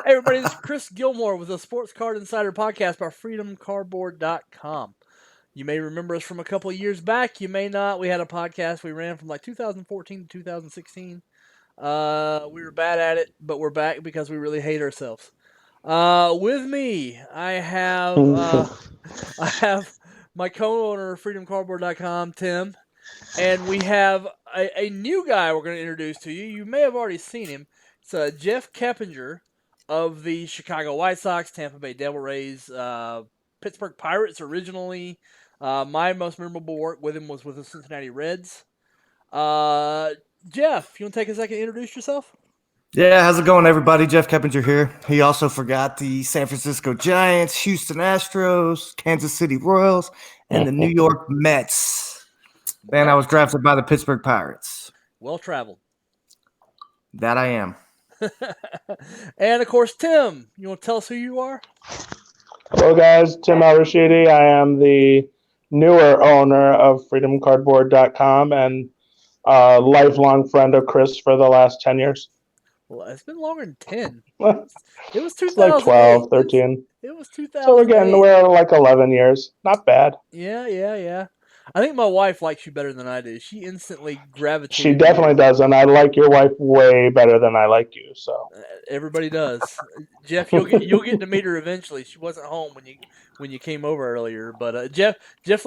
Hey everybody, this is Chris Gilmore with the Sports Card Insider Podcast by freedomcardboard.com. You may remember us from a couple of years back. You may not. We had a podcast we ran from like 2014 to 2016. We were bad at it, but we're back because we really hate ourselves. With me, I have my co-owner of freedomcardboard.com, Tim, and we have a new guy we're going to introduce to you. You may have already seen him. It's Jeff Keppinger of the Chicago White Sox, Tampa Bay Devil Rays, Pittsburgh Pirates originally. My most memorable work with him was with the Cincinnati Reds. Jeff, you want to take a second to introduce yourself? Yeah, how's it going, everybody? Jeff Keppinger here. He also forgot the San Francisco Giants, Houston Astros, Kansas City Royals, and the New York Mets. Man, I was drafted by the Pittsburgh Pirates. Well traveled. That I am. And, of course, Tim, you want to tell us who you are? Hello, guys. Tim Elrashedy. I am the newer owner of freedomcardboard.com and a lifelong friend of Chris for the last 10 years. Well, it's been longer than 10. It was 2000. It's like 12, 13. It was 2000. So we're like 11 years. Not bad. Yeah. I think my wife likes you better than I do. She instantly gravitated. She definitely does, and I like your wife way better than I like you. So everybody does. Jeff, you'll get to meet her eventually. She wasn't home when you came over earlier, but Jeff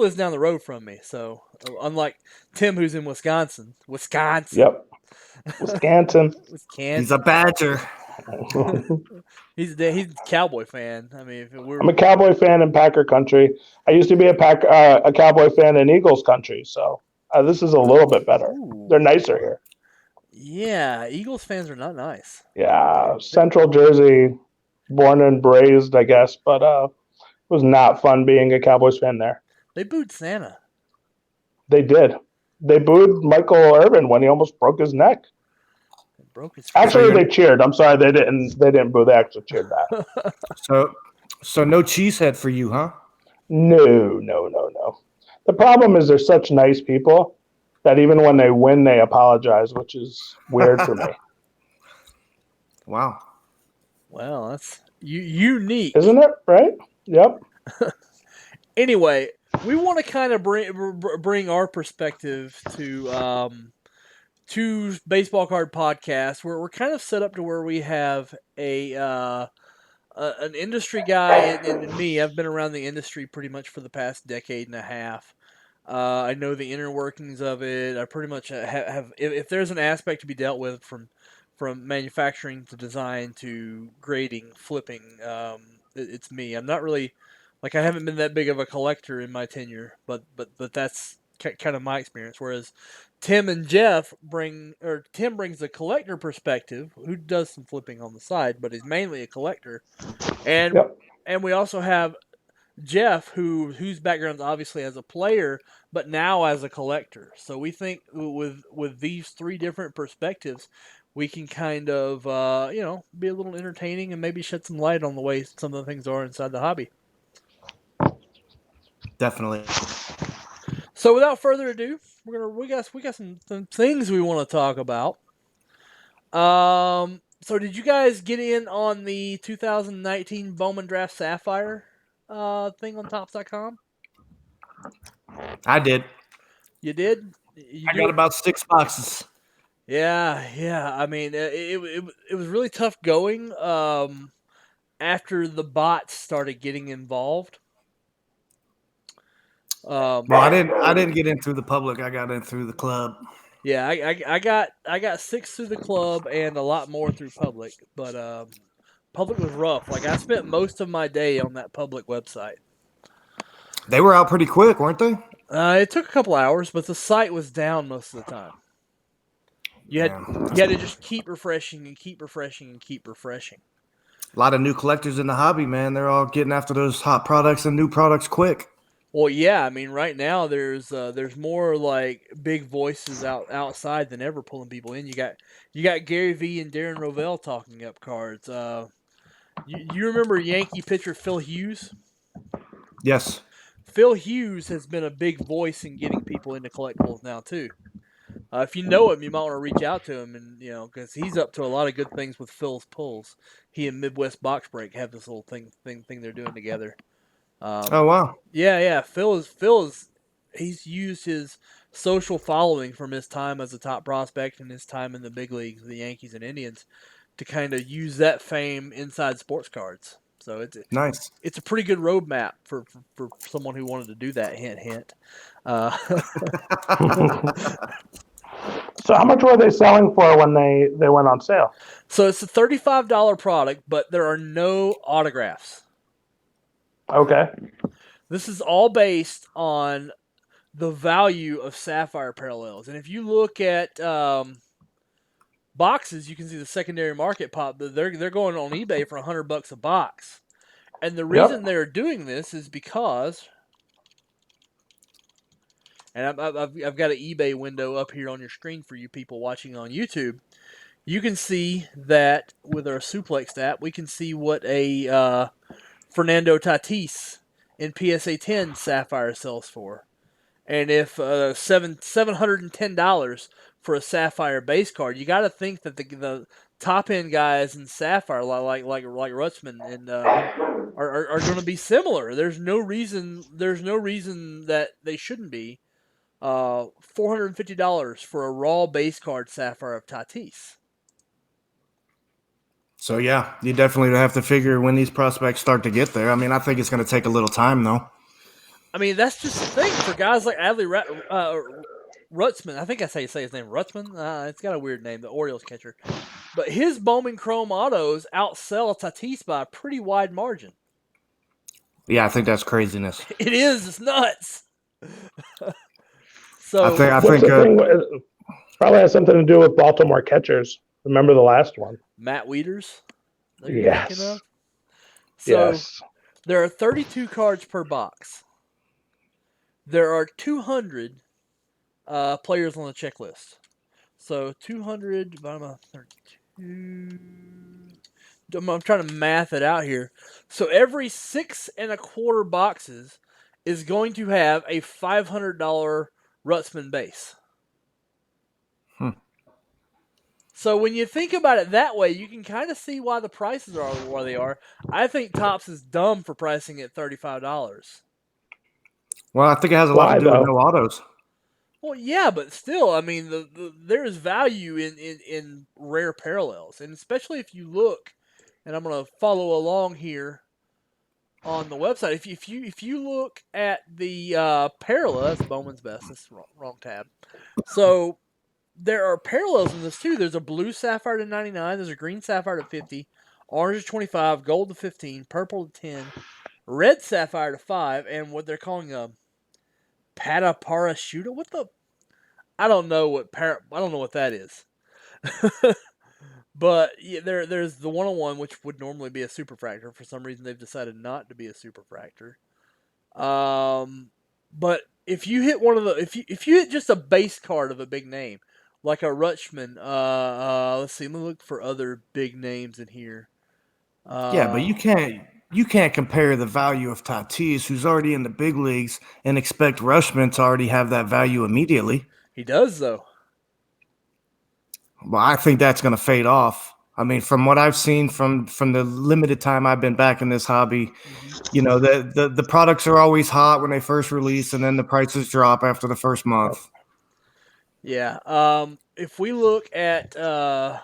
lives down the road from me. So unlike Tim, who's in Wisconsin. Yep. Wisconsin. He's a Badger. He's a Cowboy fan. I mean, I'm a Cowboy fan in Packer country. I used to be a Cowboy fan in Eagles country, so this is a little bit better. Ooh. They're nicer here. Yeah, Eagles fans are not nice. Yeah, Central Jersey, born and raised, I guess, but it was not fun being a Cowboys fan there. They booed Santa. They did. They booed Michael Irvin when he almost broke his neck. Actually, they cheered. I'm sorry, they didn't boo. They actually cheered that. So no cheesehead for you, huh? No. The problem is they're such nice people that even when they win, they apologize, which is weird for me. Wow. Well, that's unique, isn't it? Right? Yep. Anyway, we want to kind of bring our perspective to baseball card podcasts where we're kind of set up to where we have an industry guy and me. I've been around the industry pretty much for the past decade and a half. I know the inner workings of it. I pretty much have if there's an aspect to be dealt with from manufacturing to design to grading, flipping, it's me. I'm not really I haven't been that big of a collector in my tenure, but that's kind of my experience. Whereas Tim and Jeff Tim brings the collector perspective, who does some flipping on the side, but is mainly a collector. And and we also have Jeff, whose background's obviously as a player, but now as a collector. So we think with these three different perspectives, we can kind of be a little entertaining and maybe shed some light on the way some of the things are inside the hobby. Definitely. So without further ado, we got some things we want to talk about. So did you guys get in on the 2019 Bowman Draft Sapphire thing on Topps.com? I did. You did? I got about 6 boxes. Yeah. I mean, it was really tough going after the bots started getting involved. Well, I didn't get in through the public. I got in through the club. Yeah, I got 6 through the club and a lot more through public, but public was rough. I spent most of my day on that public website. They were out pretty quick, weren't they? It took a couple hours, but the site was down most of the time. You had to just keep refreshing and keep refreshing and keep refreshing. A lot of new collectors in the hobby, man. They're all getting after those hot products and new products quick. Well, yeah. I mean, right now there's more big voices outside than ever pulling people in. You got Gary V and Darren Rovell talking up cards. You remember Yankee pitcher Phil Hughes? Yes. Phil Hughes has been a big voice in getting people into collectibles now too. If you know him, you might want to reach out to him, and because he's up to a lot of good things with Phil's Pulls. He and Midwest Box Break have this little thing they're doing together. Oh wow. Yeah. Phil is he's used his social following from his time as a top prospect and his time in the big leagues, the Yankees and Indians, to kind of use that fame inside sports cards. So Nice. it's a pretty good roadmap for someone who wanted to do that. Hint, hint. Uh, So how much were they selling for when they went on sale? so it's a $35 product, but there are no autographs. Okay. This is all based on the value of sapphire parallels. And if you look at boxes, you can see the secondary market pop. They're going on eBay for $100 a box. And the reason they're doing this is because, and I've got an eBay window up here on your screen for you people watching on YouTube. You can see that with our Suplex app, we can see what a Fernando Tatis in PSA 10 Sapphire sells for. And if $710 for a Sapphire base card, you got to think that the top end guys in Sapphire, like Rutschman, and are going to be similar. There's no reason that they shouldn't be. $450 for a raw base card Sapphire of Tatis. So yeah, you definitely have to figure when these prospects start to get there. I mean, I think it's going to take a little time though. I mean, that's just the thing for guys like Adley Rutschman. I think I say his name Rutschman. It's got a weird name, the Orioles catcher. But his Bowman Chrome autos outsell Tatis by a pretty wide margin. Yeah, I think that's craziness. It is. It's nuts. So I think probably has something to do with Baltimore catchers. Remember the last one? Matt Wieters? Yes. So yes. there are 32 cards per box. There are 200 players on the checklist. So 200 divided by 32. I'm trying to math it out here. So every 6 1/4 boxes is going to have a $500 Rutzman base. So when you think about it that way, you can kind of see why the prices are where they are. I think Topps is dumb for pricing at $35. Well, I think it has a lot to do with no autos. Well, yeah, but still, I mean, there is value in rare parallels, and especially if you look, and I'm going to follow along here on the website. If you look at the parallel, that's Bowman's Best. That's the wrong tab. So there are parallels in this too. There's a blue sapphire to 99. There's a green sapphire to 50. Orange to 25. Gold to 15. Purple to 10. Red sapphire to 5. And what they're calling a Parachuta. What the? I don't know what that is. But yeah, there's the 101, which would normally be a superfractor. For some reason, they've decided not to be a superfractor. But if you hit one of the, if you hit just a base card of a big name, like a Rutschman, let's see, let me look for other big names in here. Yeah, but you can't compare the value of Tatis, who's already in the big leagues, and expect Rutschman to already have that value immediately. He does, though. Well, I think that's going to fade off. I mean, from what I've seen from the limited time I've been back in this hobby, the products are always hot when they first release, and then the prices drop after the first month. Yeah. If we look at I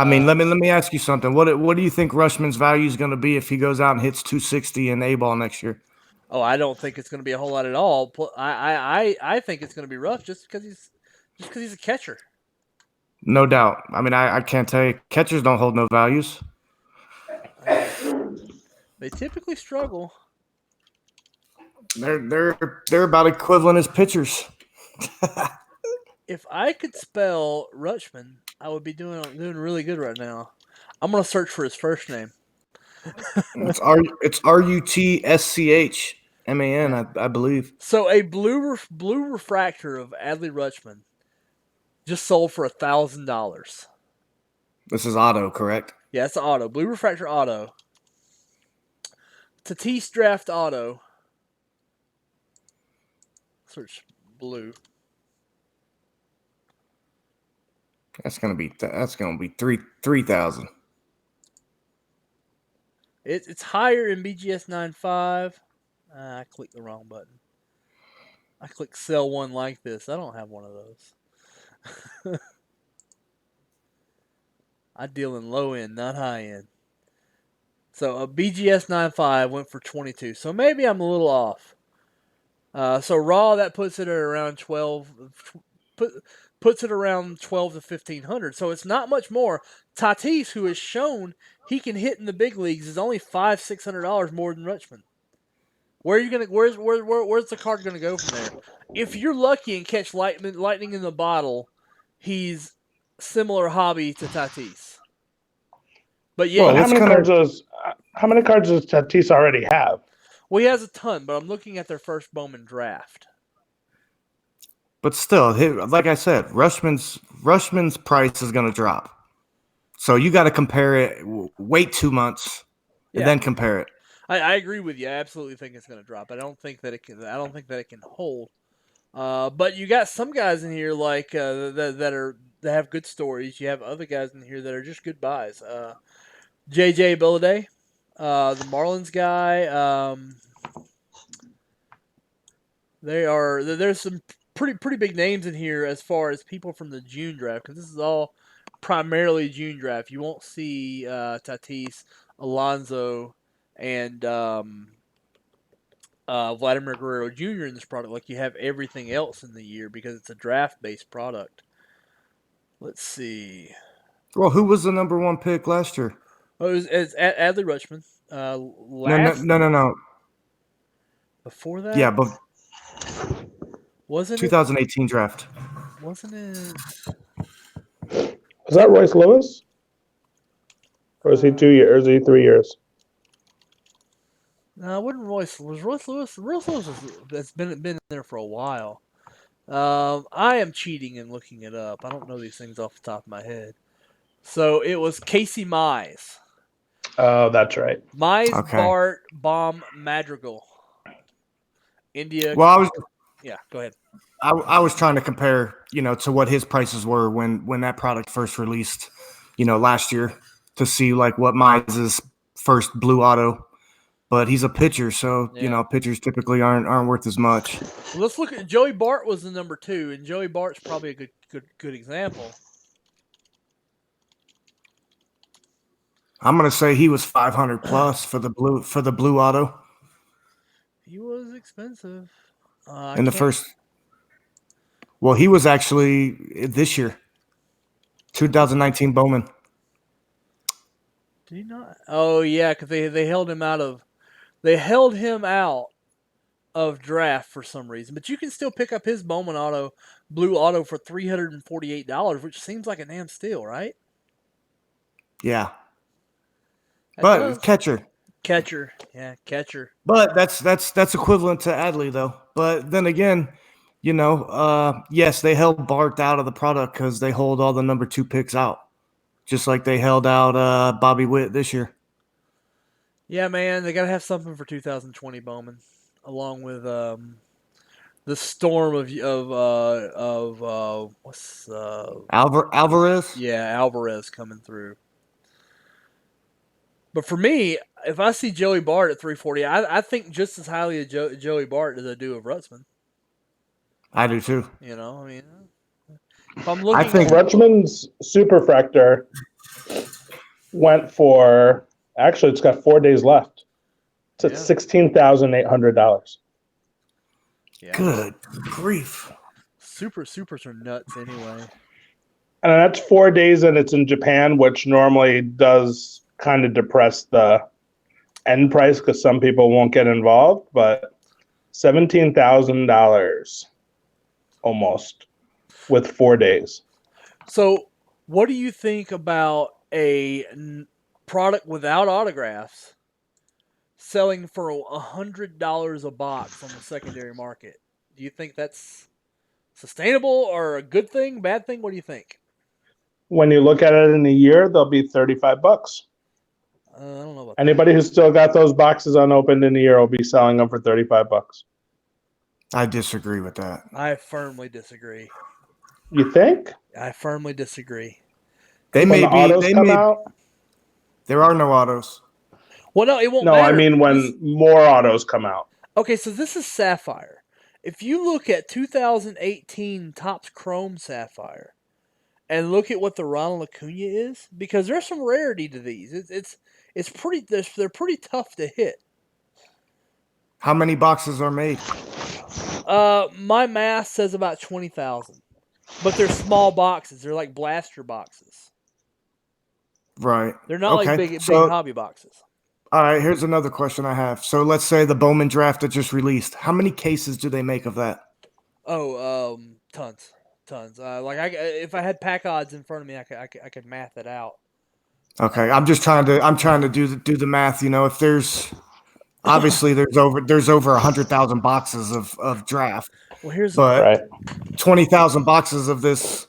mean, let me ask you something. What do you think Rutschman's value is going to be if he goes out and hits 260 in A-ball next year? Oh, I don't think it's going to be a whole lot at all. I think it's going to be rough just because he's a catcher. No doubt. I mean, I can't tell you. Catchers don't hold no values. They typically struggle. They're about equivalent as pitchers. If I could spell Rutschman, I would be doing really good right now. I'm gonna search for his first name. It's RUTSCHMAN, I believe. So a blue refractor of Adley Rutschman just sold for $1,000. This is auto, correct? Yeah, it's an auto. Blue refractor auto. Tatis draft auto. Search blue. That's gonna be 3,000. It's higher in BGS 9.5. I clicked the wrong button. I clicked sell one like this. I don't have one of those. I deal in low end, not high end. So a BGS 9.5 went for 22. So maybe I'm a little off. So raw, that puts it at around 12. Puts it around 12 to 1500. So it's not much more. Tatis, who has shown he can hit in the big leagues, is only $500-600 more than Rutschman. Where are you gonna? Where's the card gonna go from there? If you're lucky and catch lightning in the bottle, he's similar hobby to Tatis. But yeah, Well, how many cards does Tatis already have? Well, he has a ton, but I'm looking at their first Bowman draft. But still, like I said, Rushman's price is going to drop. So you got to compare it. Wait 2 months and then compare it. I agree with you. I absolutely think it's going to drop. I don't think that it can hold. But you got some guys in here like that have good stories. You have other guys in here that are just good buys. JJ Billaday, the Marlins guy. There's some pretty big names in here as far as people from the June draft, because this is all primarily June draft. You won't see Tatis, Alonso, and Vladimir Guerrero Jr. in this product like you have everything else in the year, because it's a draft-based product. Let's see. Well, who was the number 1 pick last year? Oh, it's Adley Rutschman. No. Before that? Yeah, but wasn't 2018 draft. Wasn't it? Was that Royce Lewis? Or is he 2 years? Or is he 3 years? No, it wasn't Royce. Was Royce Lewis? Royce Lewis has been there for a while. I am cheating and looking it up. I don't know these things off the top of my head. So it was Casey Mize. Oh, that's right. Mize, okay. Bart, Baum, Madrigal. India. Well, go ahead. I was trying to compare, to what his prices were when that product first released, last year, to see like what Mize's first blue auto. But he's a pitcher, so pitchers typically aren't worth as much. Well, let's look at Joey Bart was the number 2, and Joey Bart's probably a good example. I'm gonna say he was 500 plus for the blue auto. He was expensive. In the first. Well, he was actually this year, 2019 Bowman. Did he not? Oh yeah, because they held him out of. They held him out of draft for some reason, but you can still pick up his Bowman blue auto for $348, which seems like a damn steal, right? Yeah. But catcher. Yeah, catcher. But that's equivalent to Adley though. But then again, yes, they held Bart out of the product because they hold all the number 2 picks out, just like they held out Bobby Witt this year. Yeah, man, they gotta have something for 2020 Bowman, along with the storm of what's Alvarez. Yeah, Alvarez coming through. But for me, if I see Joey Bart at 340, I think just as highly of Joey Bart as I do of Rutschman. I do too. If I'm looking, I think Rutschman's Superfractor went for. Actually, it's got 4 days left. It's at $16,800. Yeah. Good grief! Supers are nuts anyway. And that's 4 days, and it's in Japan, which normally does kind of depress the end price because some people won't get involved. But $17,000 almost with 4 days. So, what do you think about a product without autographs selling for $100 a box on the secondary market? Do you think that's sustainable or a good thing, bad thing? What do you think? When you look at it in a year, they'll be $35. I don't know about anybody who's still got those boxes unopened in a year will be selling them for $35. I disagree with that. I firmly disagree. You think? I firmly disagree. They When may the be. autos They come may. out? There are no autos. Well, no, it won't No, I matter. mean when more autos come out. Okay, so this is Sapphire. If you look at 2018 Topps Chrome Sapphire and look at what the Ronald Acuna is, because there's some rarity to these. It's pretty. They're pretty tough to hit. How many boxes are made? My math says about 20,000, but they're small boxes. They're like blaster boxes. Right. They're not like Okay. big hobby boxes. All right. Here's another question I have. So let's say the Bowman draft that just released. How many cases do they make of that? Oh, tons. If I had pack odds in front of me, I could math it out. Okay. I'm trying to do the math. If there's obviously there's over 100,000 boxes of draft, Well, here's but Right. 20,000 boxes of this.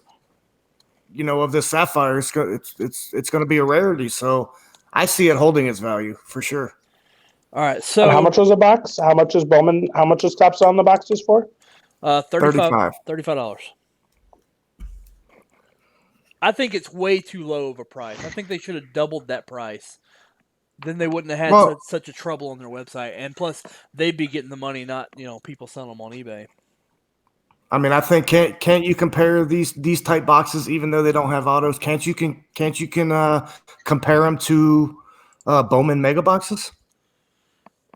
Of this sapphire, it's going to be a rarity. So I see it holding its value for sure. all right. And So how much was a box? How much is Bowman? How much is Topps on the boxes for? $35. $35. I think it's way too low of a price. I think they should have doubled that price. Then they wouldn't have had Well, such a trouble on their website, and plus they'd be getting the money, not people selling them on eBay. I mean, I think can't you compare these type boxes even though they don't have autos? Can't you compare them to Bowman mega boxes?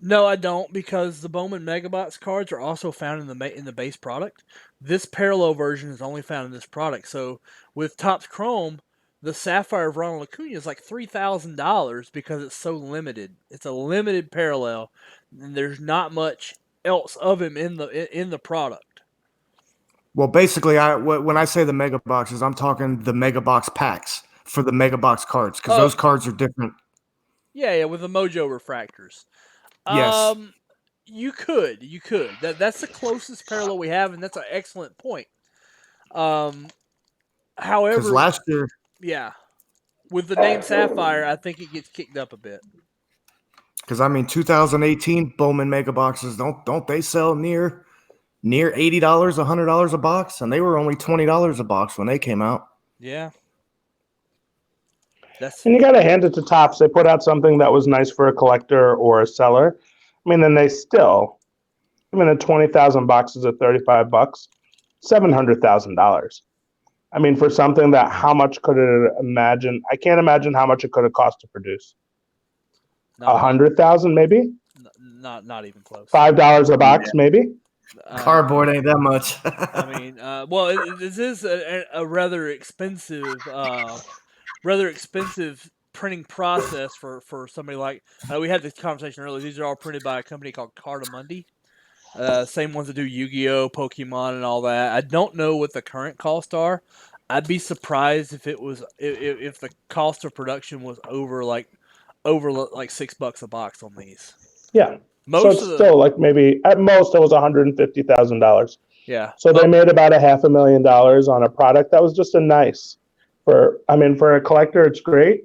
No, I don't, because the Bowman Megabox cards are also found in the base product. This parallel version is only found in this product. So with Topps Chrome, the Sapphire of Ronald Acuna is like $3,000 because it's so limited. It's a limited parallel, and there's not much else of him in the product. Well, basically, when I say the mega boxes, I'm talking the mega box packs for the mega box cards because those cards are different. Yeah, with the Mojo refractors. Yes. You could. That's the closest parallel we have, and that's an excellent point. However, Because last year, yeah, with the name Sapphire, I think it gets kicked up a bit. because I mean, 2018 Bowman mega boxes don't they sell near $80, $100 a box, and they were only $20 a box when they came out. Yeah, And you got to hand it to Topps. They put out something that was nice for a collector or a seller. I mean, then they still, the 20,000 boxes at $35, $700,000. I mean, for something that, how much could it imagine? I can't imagine how much it could have cost to produce. 100,000 maybe. Not even close. $5 a box maybe. Cardboard ain't that much. I mean, this is a rather expensive printing process for somebody like. We had this conversation earlier. These are all printed by a company called Cardamundi. Same ones that do Yu-Gi-Oh, Pokemon, and all that. I don't know what the current costs are. I'd be surprised if the cost of production was over like $6 a box on these. Yeah. So it's still like maybe at most it was $150,000. Yeah. So they made about $500,000 on a product that was just a nice. For a collector, it's great,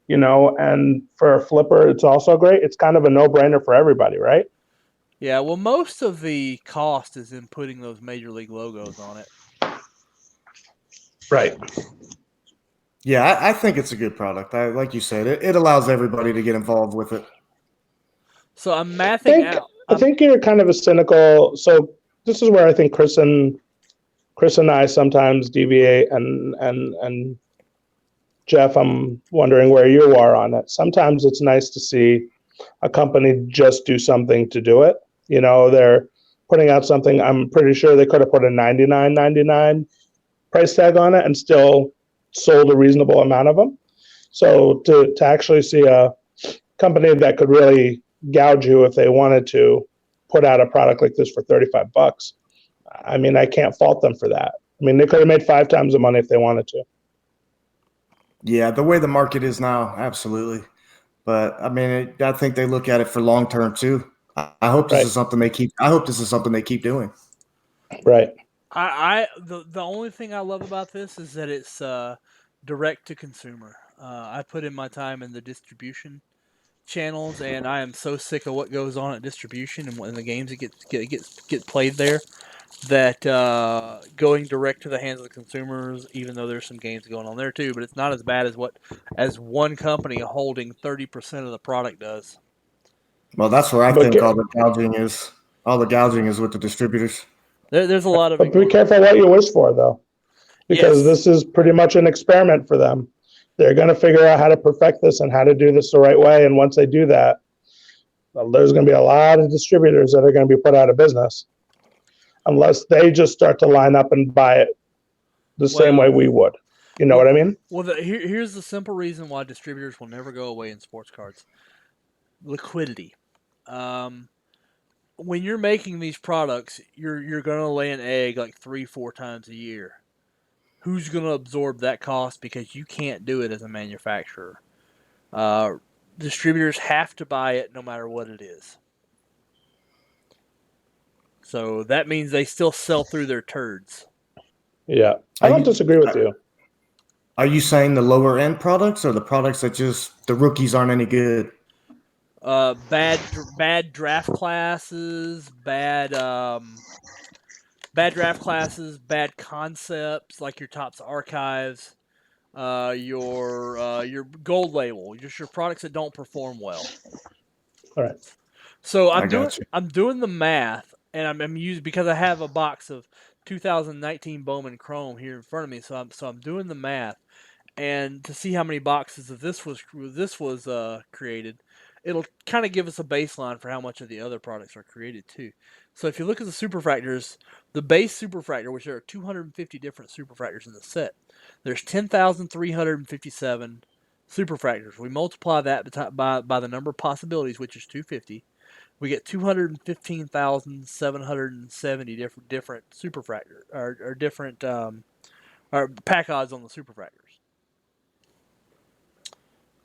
and for a flipper, it's also great. It's kind of a no-brainer for everybody, right? Yeah. Well, most of the cost is in putting those major league logos on it. Right. Yeah, I think it's a good product. Like you said, it allows everybody to get involved with it. So I'm mathing out. I think you're kind of a cynical. So this is where I think Chris and I sometimes deviate, and Jeff, I'm wondering where you are on it. Sometimes it's nice to see a company just do something to do it. They're putting out something. I'm pretty sure they could have put a $99.99 price tag on it and still sold a reasonable amount of them. So to actually see a company that could really gouge you if they wanted to put out a product like this for $35, I mean, I can't fault them for that. I mean, they could have made 5 times the money if they wanted to. Yeah, the way the market is now, absolutely. But I mean, I think they look at it for long term too. I hope this is something they keep. I hope this is something they keep doing. Right. The only thing I love about this is that it's direct to consumer. I put in my time in the distribution channels, and I am so sick of what goes on at distribution and when the games that get played there, that going direct to the hands of the consumers, even though there's some games going on there too, but it's not as bad as one company holding 30% of the product does. Well, that's where I But think all the gouging is. All the gouging is with the distributors. There's a lot of but it be going on. careful what you wish for, though, because Yes. this is pretty much an experiment for them. They're going to figure out how to perfect this and how to do this the right way. And once they do that, well, there's going to be a lot of distributors that are going to be put out of business unless they just start to line up and buy it the same way we would. You know what I mean? Well, here's the simple reason why distributors will never go away in sports cards: liquidity. When you're making these products, you're gonna lay an egg like 3-4 times a year. Who's gonna absorb that cost because you can't do it as a manufacturer? Distributors have to buy it no matter what it is. So that means they still sell through their turds. Yeah, I don't disagree with you. Are you saying the lower end products or the products that just the rookies aren't any good? Bad draft classes, bad draft classes, bad concepts like your Topps archives, your gold label, just your products that don't perform well. All right. So got you. I'm doing the math, and I'm using, because I have a box of 2019 Bowman Chrome here in front of me. So I'm doing the math, and to see how many boxes of this was created, it'll kind of give us a baseline for how much of the other products are created too. So if you look at the superfractors, the base superfractor, which there are 250 different superfractors in the set, there's 10,357 superfractors. We multiply that by the number of possibilities, which is 250. We get 215,770 different superfractor or different or pack odds on the superfractors.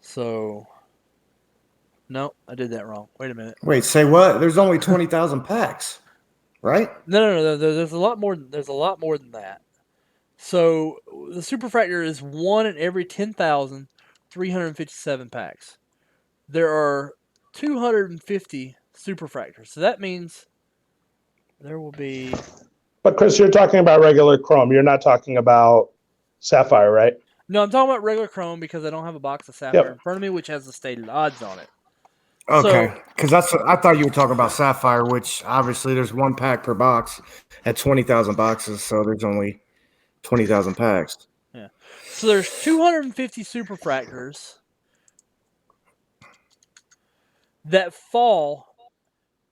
So, no, I did that wrong. Wait a minute. Wait, say what? There's only 20,000 packs, right? No. There's a lot more. There's a lot more than that. So the superfractor is 1 in every 10,357 packs. There are 250 superfractors. So that means there will be. But Chris, you're talking about regular Chrome. You're not talking about Sapphire, right? No, I'm talking about regular Chrome because I don't have a box of Sapphire in front of me, which has the stated odds on it. Okay, because I thought you were talking about Sapphire, which obviously there's one pack per box at 20,000 boxes, so there's only 20,000 packs. Yeah. So there's 250 superfractors that fall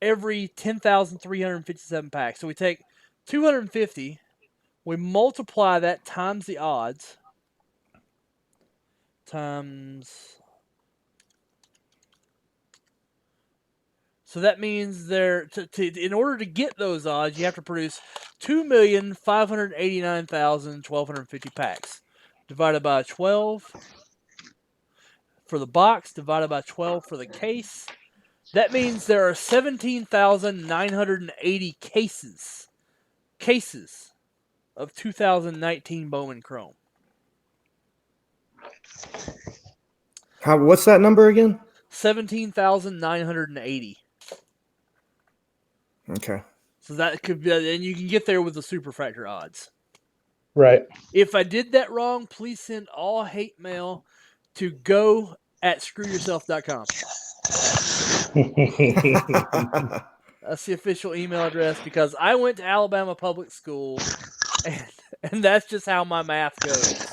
every 10,357 packs. So we take 250, we multiply that times the odds, times. So that means in order to get those odds, you have to produce 2,589,1,250 packs, divided by 12 for the box, divided by 12 for the case. That means there are 17,980 cases of 2019 Bowman Chrome. What's that number again? 17,980. Okay. So that could be, and you can get there with the superfractor odds. Right. If I did that wrong, please send all hate mail to go@screwyourself.com. That's the official email address, because I went to Alabama public school, and that's just how my math goes.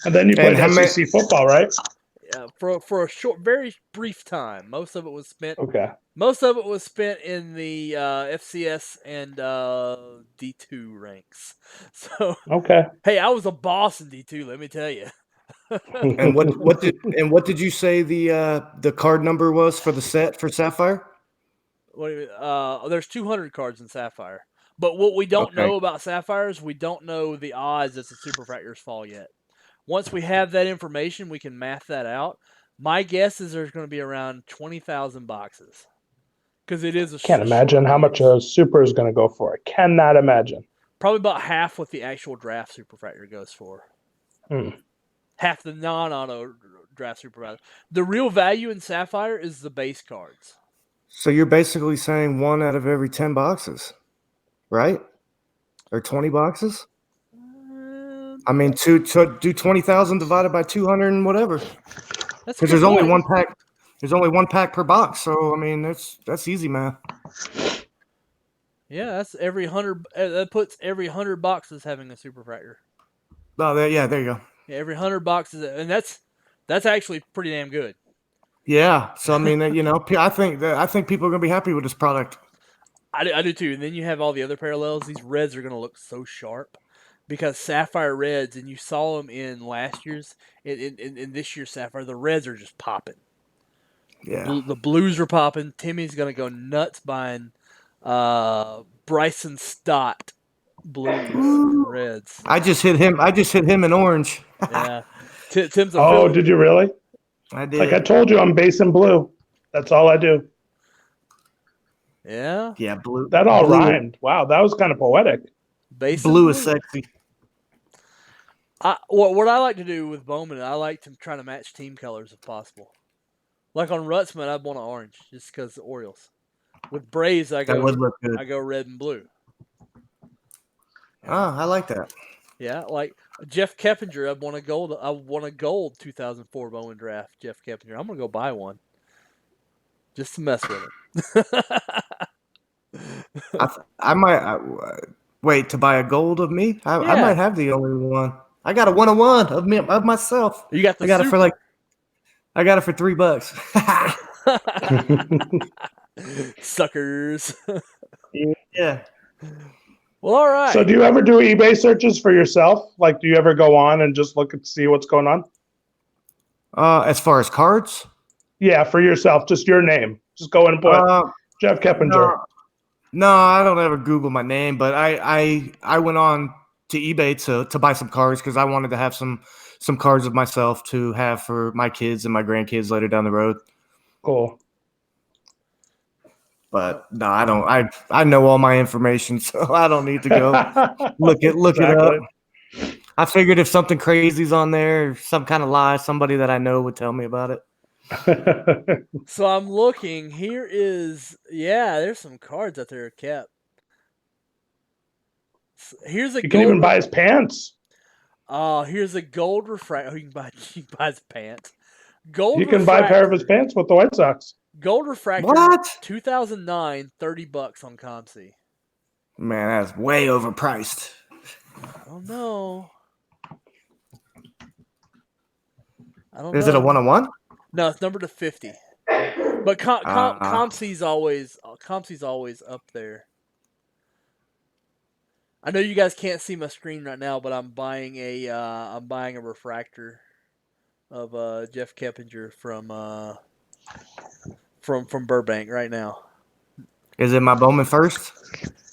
And then you played SEC football, right? For a short, very brief time. Most of it was spent. Okay. Most of it was spent in the FCS and D2 ranks. So okay. Hey, I was a boss in D2. Let me tell you. And what did you say the card number was for the set for Sapphire? There's 200 cards in Sapphire, but what we don't know about Sapphire is we don't know the odds that the superfractors fall yet. Once we have that information, we can math that out. My guess is there's going to be around 20,000 boxes, because it is a. Can't imagine how much a super is going to go for. I cannot imagine. Probably about half what the actual draft superfractor goes for. Half the non-auto draft supervisor. The real value in Sapphire is the base cards. So you're basically saying 1 out of every 10 boxes, right? Or 20 boxes? I mean, to do 20,000 divided by 200 and whatever. That's Because there's only one pack. There's only 1 pack per box. So I mean, that's easy, man. Yeah, that's every 100. That puts every 100 boxes having a super fractor. Oh, there you go. Yeah, every 100 boxes, and that's actually pretty damn good. Yeah. So I mean, I think people are gonna be happy with this product. I do too. And then you have all the other parallels. These reds are gonna look so sharp because Sapphire reds, and you saw them in last year's, in this year's Sapphire, the reds are just popping. Yeah. The blues are popping. Timmy's gonna go nuts buying Bryson Stott blues and reds. I just hit him in orange. Yeah. Tim's a Oh, really, did you really? I did. Like I told you, I'm base in blue. That's all I do. yeah. Yeah, blue. That all blue, rhymed. Wow, that was kind of poetic. Blue is sexy. What I like to do with Bowman, I like to try to match team colors if possible. Like on Rutzman, I'd want an orange just because the Orioles. With Braves, I That would look good. I go red and blue. Oh, I like that. Yeah, like Jeff Keppinger, I won a gold 2004 Bowman draft. Jeff Keppinger, I'm gonna go buy one just to mess with it. I might wait to buy a gold of me. I might have the only one. I got a 101 of me of myself. You got the I got it for $3. Suckers. Yeah. Well, all right. So do you ever do eBay searches for yourself? Like, do you ever go on and just look and see what's going on? As far as cards? Yeah, for yourself, just your name. Just go and put Jeff Keppinger. No, I don't ever Google my name, but I went on to eBay to buy some cards because I wanted to have some cards of myself to have for my kids and my grandkids later down the road. Cool. But no, I don't. I know all my information, so I don't need to go look it up. I figured if something crazy's on there, some kind of lie, somebody that I know would tell me about it. So I'm looking. Here is there's some cards out there kept. Here's a. You can even buy his pants. Here's a gold refractor. Oh, you can buy his pants. Gold. You can buy a pair of his pants with the White Sox. Gold refractor. What? 2009, $30 on ComC. Man, that's way overpriced. Oh no. I don't know. Is it a 101? No, it's numbered to 50. But ComC's always up there. I know you guys can't see my screen right now, but I'm buying a refractor of Jeff Keppinger from Burbank right now. Is it my Bowman first?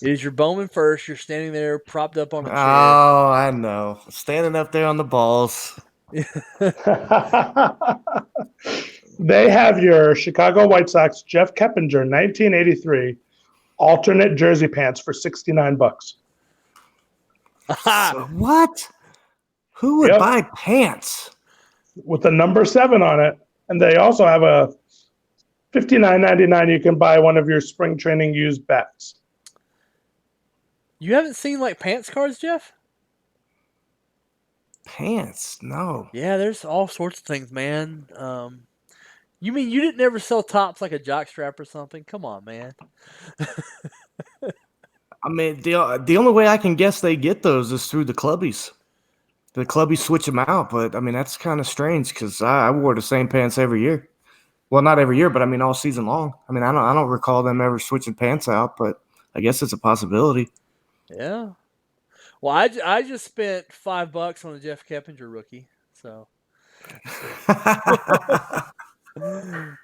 It is your Bowman first. You're standing there propped up on a chair. Oh, I know. Standing up there on the balls. They have your Chicago White Sox Jeff Keppinger 1983 alternate jersey pants for $69. So what? Who would buy pants with the number 7 on it? And they also have a $59.99. You can buy one of your spring training used bats. You haven't seen like pants cards, Jeff? Pants? No. Yeah, there's all sorts of things, man. You mean you didn't ever sell tops like a jockstrap or something? Come on, man. I mean, the only way I can guess they get those is through the clubbies. The clubbies switch them out, but I mean that's kind of strange because I wore the same pants every year. Well, not every year, but I mean all season long. I mean I don't recall them ever switching pants out, but I guess it's a possibility. Yeah. Well, I just spent $5 on a Jeff Keppinger rookie, so.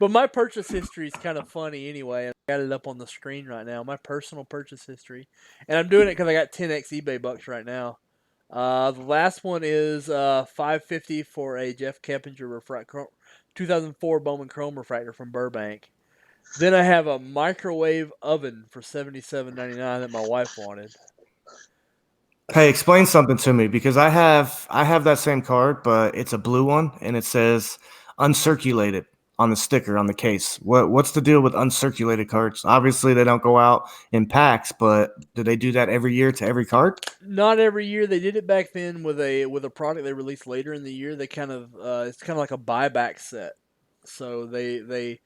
But my purchase history is kind of funny anyway. I got it up on the screen right now. My personal purchase history, and I'm doing it because I got 10x eBay bucks right now. The last one is $550 for a Jeff Keppinger 2004 Bowman Chrome refractor from Burbank. Then I have a microwave oven for $77.99 that my wife wanted. Hey, explain something to me because I have that same card, but it's a blue one and it says uncirculated on the sticker on the case. What's the deal with uncirculated cards? Obviously, they don't go out in packs, but do they do that every year to every card? Not every year. They did it back then with a product they released later in the year. They kind of it's kind of like a buyback set. So they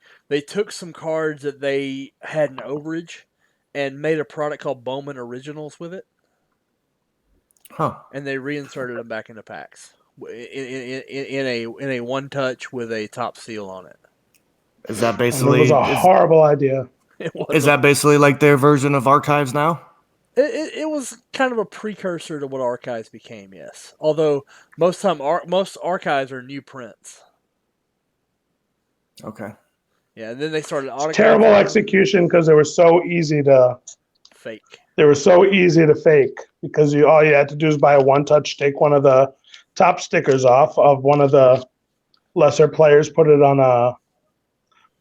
took some cards that they had an overage and made a product called Bowman Originals with it, Huh. and they reinserted them back into packs in a one touch with a top seal on it. Is that And it basically was a horrible idea. is that basically like their version of Archives now? It was kind of a precursor to what Archives became, yes. Although most Archives are new prints. Okay. Yeah, and then they started Terrible execution because they were so easy to fake. They were so easy to fake because all you had to do is buy a one touch, take one of the top stickers off of one of the lesser players, put it on a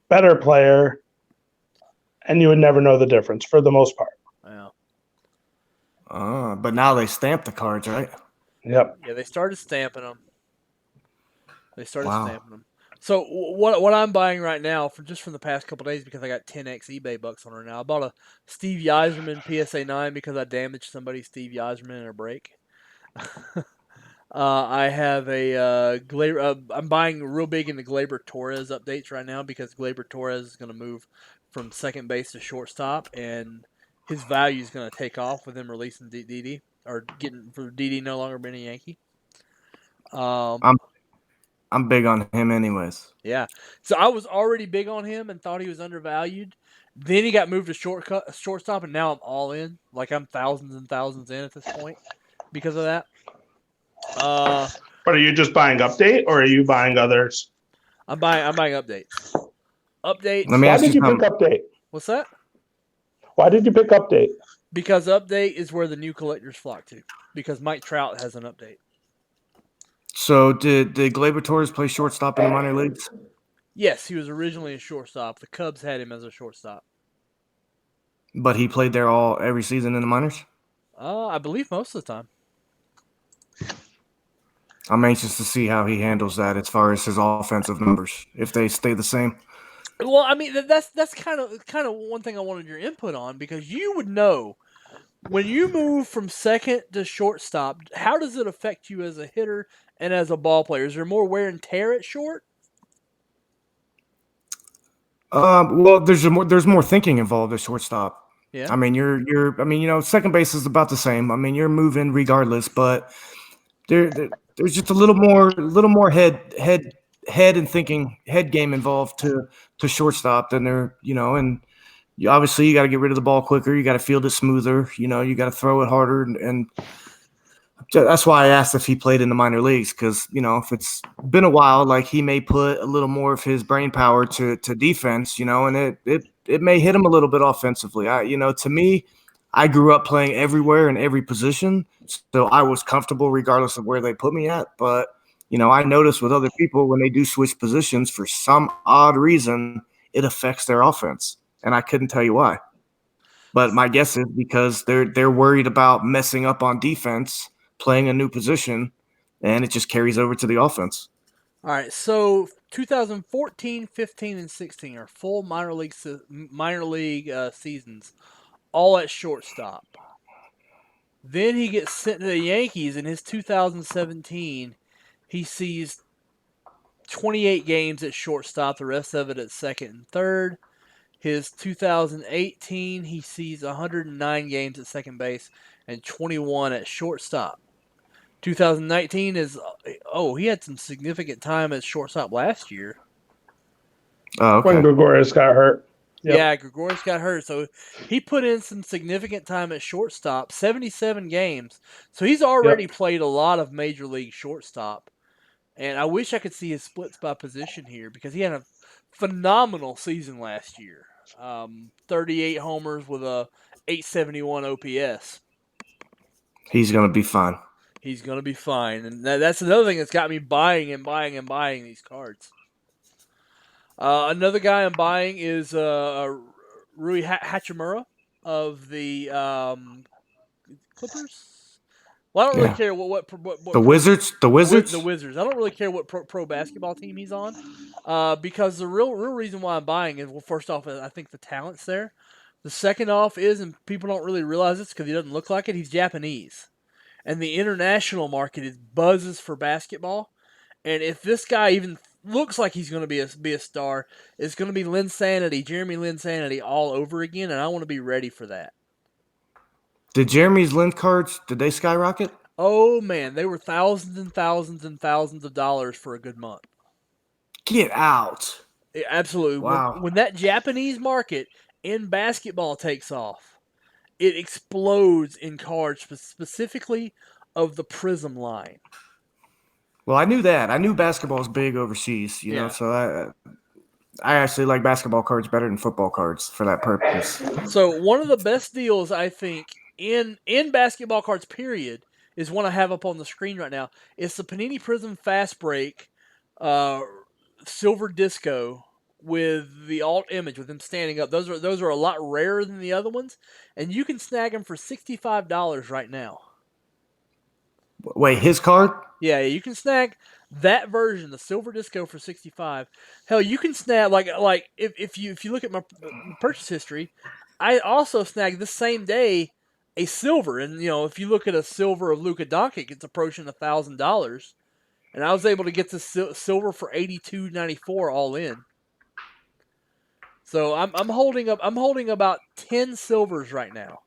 better player, and you would never know the difference for the most part. Yeah. But now they stamp the cards, right? Yep. Yeah, they started stamping them. Wow. So what I'm buying right now from the past couple days because I got 10x eBay bucks on her now. I bought a Steve Yzerman PSA 9 because I damaged somebody's Steve Yzerman in a break. I have a Glaber. I'm buying real big into Glaber Torres updates right now because Glaber Torres is going to move from second base to shortstop, and his value is going to take off with him releasing Didi or getting for Didi no longer being a Yankee. I'm big on him anyways. Yeah. So I was already big on him and thought he was undervalued. Then he got moved to shortstop, and now I'm all in. Like I'm thousands and thousands in at this point because of that. But are you just buying update or are you buying others? I'm buying updates. Updates. Let me Why ask did you you pick something. update? What's that? Why did you pick update? Because update is where the new collectors flock to. Because Mike Trout has an update. So did Glaber Torres play shortstop in the minor leagues? Yes, he was originally a shortstop. The Cubs had him as a shortstop. But he played there every season in the minors? I believe most of the time. I'm anxious to see how he handles that as far as his offensive numbers, if they stay the same. Well, I mean that's kind of one thing I wanted your input on because you would know when you move from second to shortstop, how does it affect you as a hitter and as a ball player? Is there more wear and tear at short? Well, there's more thinking involved at shortstop. Yeah. I mean, second base is about the same. I mean, you're moving regardless, but there's just a little more head and thinking head game involved to shortstop than there, and obviously you got to get rid of the ball quicker, you got to field it smoother, you got to throw it harder, and that's why I asked if he played in the minor leagues because if it's been a while, like he may put a little more of his brain power to defense, and it may hit him a little bit offensively. To me, I grew up playing everywhere in every position, so I was comfortable regardless of where they put me at. But I notice with other people when they do switch positions for some odd reason, it affects their offense, and I couldn't tell you why. But my guess is because they're worried about messing up on defense, playing a new position, and it just carries over to the offense. All right, so 2014, 15, and 16 are full minor league seasons, all at shortstop. Then he gets sent to the Yankees in his 2017. He sees 28 games at shortstop, the rest of it at second and third. His 2018, he sees 109 games at second base and 21 at shortstop. 2019 is he had some significant time at shortstop last year. Oh, okay. When Gregorius got hurt. Yep. Yeah, Gregorius got hurt, so he put in some significant time at shortstop, 77 games. So he's already played a lot of major league shortstop. And I wish I could see his splits by position here because he had a phenomenal season last year. 38 homers with a 871 OPS. He's going to be fine. He's going to be fine. And that's another thing that's got me buying these cards. Another guy I'm buying is Rui Hachimura of the Clippers. Well, I don't really care what the Wizards. The Wizards. The Wizards. I don't really care what pro basketball team he's on, because the real reason why I'm buying is, well, first off, I think the talent's there. The second off is, and people don't really realize this because he doesn't look like it, he's Japanese, and the international market is buzzes for basketball. And if this guy even looks like he's going to be a star, it's going to be Jeremy Linsanity all over again, and I want to be ready for that. Did Jeremy's Lin cards, did they skyrocket? Oh, man, they were thousands and thousands and thousands of dollars for a good month. Get out. Yeah, absolutely. Wow. When that Japanese market in basketball takes off, it explodes in cards, specifically of the Prism line. Well, I knew that. I knew basketball is big overseas, you know, so I actually like basketball cards better than football cards for that purpose. So one of the best deals, I think, in basketball cards, period, is one I have up on the screen right now. It's the Panini Prism Fast Break Silver Disco with the alt image with them standing up. Those are a lot rarer than the other ones, and you can snag them for $65 right now. Wait, his card? Yeah, you can snag that version, the Silver Disco, for $65. Hell, you can snag like if you look at my purchase history, I also snagged the same day a silver, and if you look at a silver of Luka Doncic, it's approaching $1,000, and I was able to get the silver for $82.94 all in. So I'm holding about 10 silvers right now.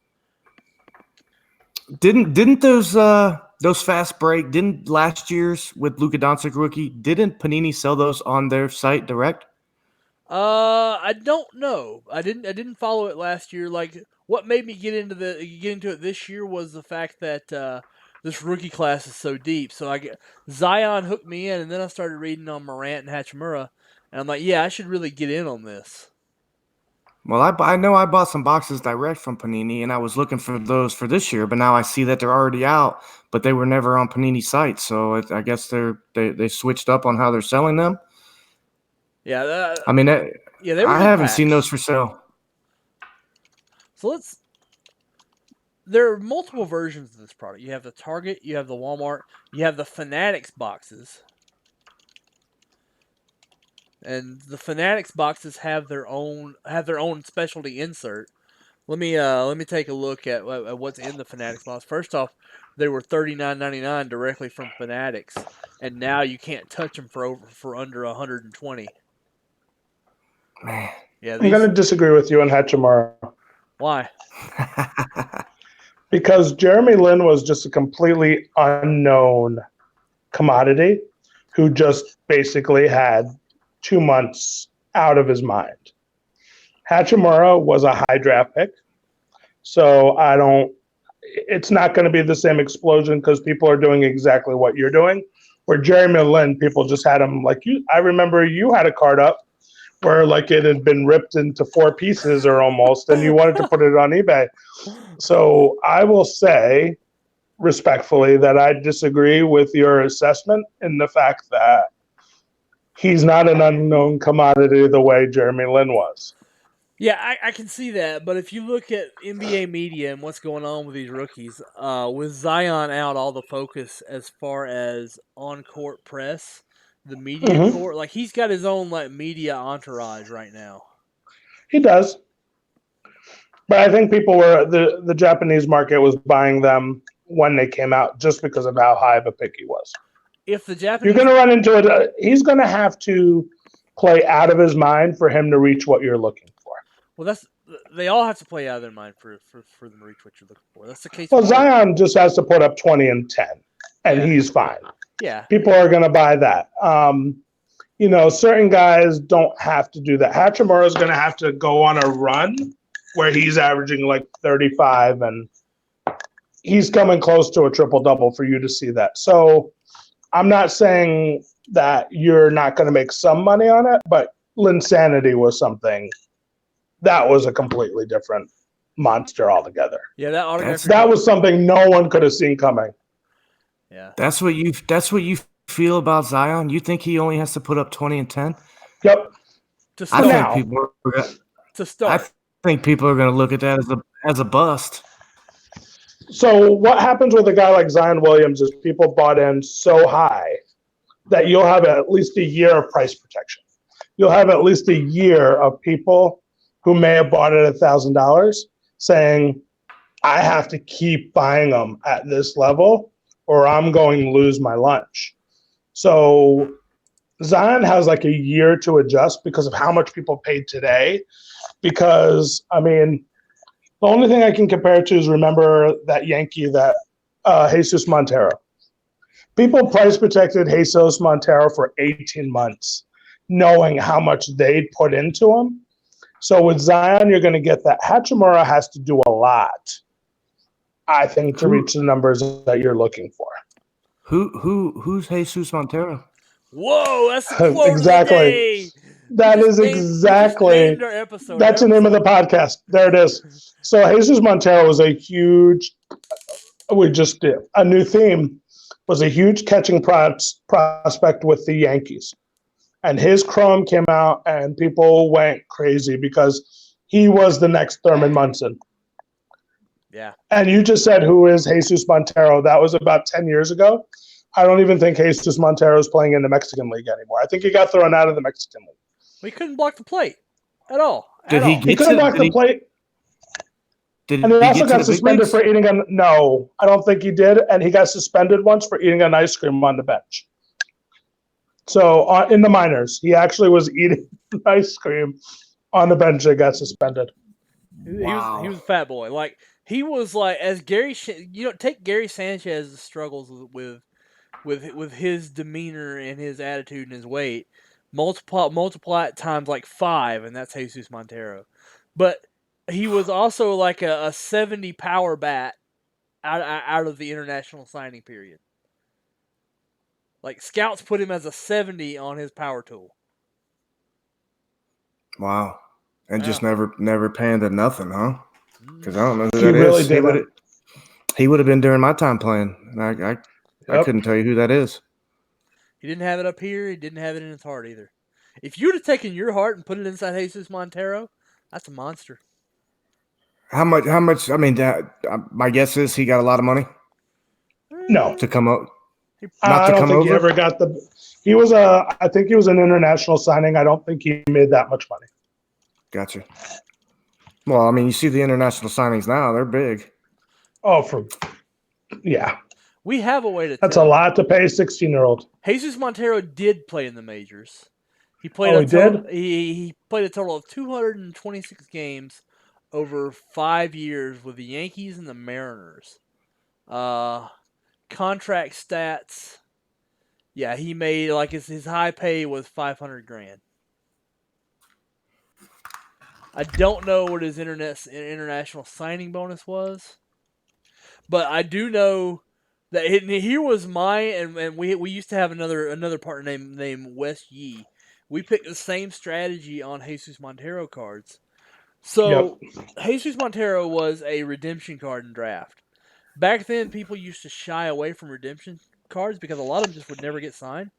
Didn't those fast break, didn't last year's with Luka Doncic rookie, didn't Panini sell those on their site direct? I don't know. I didn't follow it last year. Like, what made me get into it this year was the fact that this rookie class is so deep. So Zion hooked me in, and then I started reading on Morant and Hachimura, and I'm like, yeah, I should really get in on this. Well, I know I bought some boxes direct from Panini, and I was looking for those for this year, but now I see that they're already out, but they were never on Panini's site, so I guess they switched up on how they're selling them. Yeah, I haven't seen those for sale. So there are multiple versions of this product. You have the Target, you have the Walmart, you have the Fanatics boxes. And the Fanatics boxes have their own specialty insert. Let me take a look at what's in the Fanatics box. First off, they were $39.99 directly from Fanatics, and now you can't touch them for under $120. Man, yeah, I'm going to disagree with you on Hachimura. Why? Because Jeremy Lin was just a completely unknown commodity who just basically had 2 months out of his mind. Hachimura was a high draft pick, so it's not going to be the same explosion because people are doing exactly what you're doing. Where Jeremy Lin, people just had him like you. I remember you had a card up where like it had been ripped into 4 pieces or almost, and you wanted to put it on eBay. So I will say respectfully that I disagree with your assessment in the fact that he's not an unknown commodity the way Jeremy Lin was. Yeah, I can see that, but if you look at NBA media and what's going on with these rookies, with Zion out, all the focus as far as on-court press, the media court, like he's got his own like media entourage right now. He does. But I think people were the Japanese market was buying them when they came out just because of how high of a pick he was. If the Japanese, you're going to run into it, he's going to have to play out of his mind for him to reach what you're looking for. Well, they all have to play out of their mind for them to reach what you're looking for. That's the case. Well, Zion just has to put up 20 and 10, and he's fine. Yeah, people are going to buy that. Certain guys don't have to do that. Hachimura is going to have to go on a run where he's averaging like 35, and he's coming close to a triple-double for you to see that. So I'm not saying that you're not going to make some money on it, but Linsanity was something that was a completely different monster altogether. Yeah, that was something no one could have seen coming. Yeah, that's what you feel about Zion. You think he only has to put up 20 and 10? Yep. I think people are going to look at that as a bust. So what happens with a guy like Zion Williams is people bought in so high that you'll have at least a year of price protection. You'll have at least a year of people who may have bought it $1,000 saying, I have to keep buying them at this level or I'm going to lose my lunch. So Zion has like a year to adjust because of how much people paid today. Because, I mean, the only thing I can compare it to is remember that Yankee, that Jesus Montero. People price protected Jesus Montero for 18 months, knowing how much they'd put into him. So with Zion, you're going to get that. Hachimura has to do a lot, I think, to reach the numbers that you're looking for. Who's Jesus Montero? Whoa, that's the quote Exactly. of the day. That is exactly. That's the name of the podcast. There it is. So Jesus Montero was a huge. We just did a new theme. Was a huge catching prospect with the Yankees, and his chrome came out, and people went crazy because he was the next Thurman Munson. Yeah. And you just said who is Jesus Montero? That was about 10 years ago. I don't even think Jesus Montero is playing in the Mexican League anymore. I think he got thrown out of the Mexican League. He couldn't block the plate at all. He couldn't block the plate. And he also got suspended for eating no, I don't think he did. And he got suspended once for eating an ice cream on the bench. So in the minors, he actually was eating ice cream on the bench and got suspended. Wow. He was a fat boy. Like, he was like, as Gary, take Gary Sanchez's struggles with his demeanor and his attitude and his weight, multiply it times like 5, and that's Jesus Montero. But he was also like a 70 power bat out of the international signing period. Like, scouts put him as a 70 on his power tool. Wow. And just never panned to nothing, huh? Because I don't know who that is. He would have been during my time playing. I couldn't tell you who that is. He didn't have it up here. He didn't have it in his heart either. If you would have taken your heart and put it inside Jesus Montero, that's a monster. How much? I mean, my guess is he got a lot of money. No, to come up. I don't think he ever got the. He was I think he was an international signing. I don't think he made that much money. Gotcha. Well, I mean, you see the international signings now; they're big. Oh, yeah. We have a way to. That's a lot to pay a 16-year-old. Jesus Montero did play in the majors. He played. He played a total of 226 games over 5 years with the Yankees and the Mariners. Contract stats. Yeah, he made like his high pay was $500,000. I don't know what his international signing bonus was, but I do know that here was and we used to have another partner named Wes Yee. We picked the same strategy on Jesus Montero cards. So Jesus Montero was a redemption card in draft. Back then, people used to shy away from redemption cards because a lot of them just would never get signed.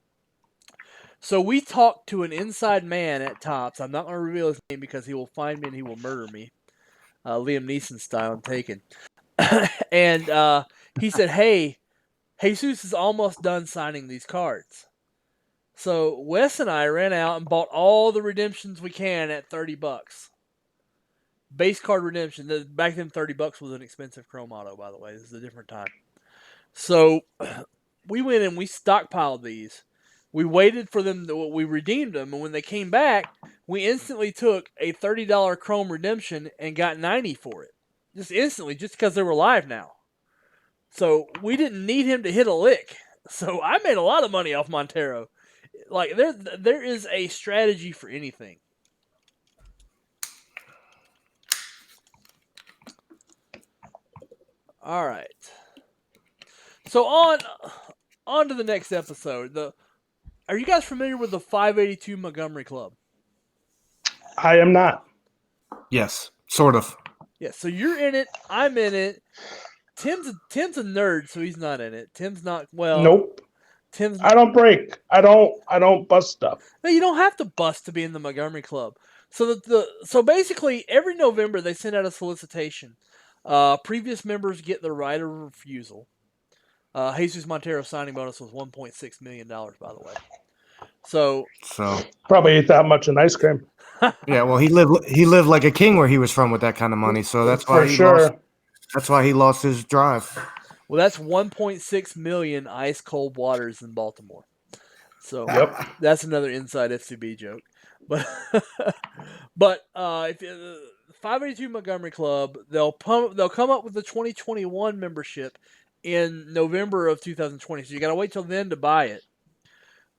So we talked to an inside man at Topps. I'm not going to reveal his name because he will find me and he will murder me. Liam Neeson style, I'm taken. And he said, hey, Jesus is almost done signing these cards. So Wes and I ran out and bought all the redemptions we can at $30. Base card redemption. Back then, $30 was an expensive Chrome Auto, by the way. This is a different time. So we went and we stockpiled these. We waited for them. We redeemed them, and when they came back, we instantly took a $30 Chrome redemption and got 90 for it. Just instantly, just because they were live now. So we didn't need him to hit a lick. So I made a lot of money off Montero. Like there is a strategy for anything. All right. So on to the next episode. Are you guys familiar with the 582 Montgomery Club? I am not. Yes, sort of. Yeah, so you're in it. I'm in it. Tim's a nerd, so he's not in it. Tim's not Nope. I don't break. I don't bust stuff. No, you don't have to bust to be in the Montgomery Club. So so basically every November they send out a solicitation Previous members get the right of refusal. Jesus Montero signing bonus was $1.6 million, by the way. So probably eat that much in ice cream. Yeah, well, he lived like a king where he was from with that kind of money, so that's why For sure. That's why he lost his drive. Well, that's 1.6 million ice cold waters in Baltimore. So that's another inside FCB joke. But if 582 Montgomery Club, they'll come up with the 2021 membership in November of 2020. So you got to wait till then to buy it.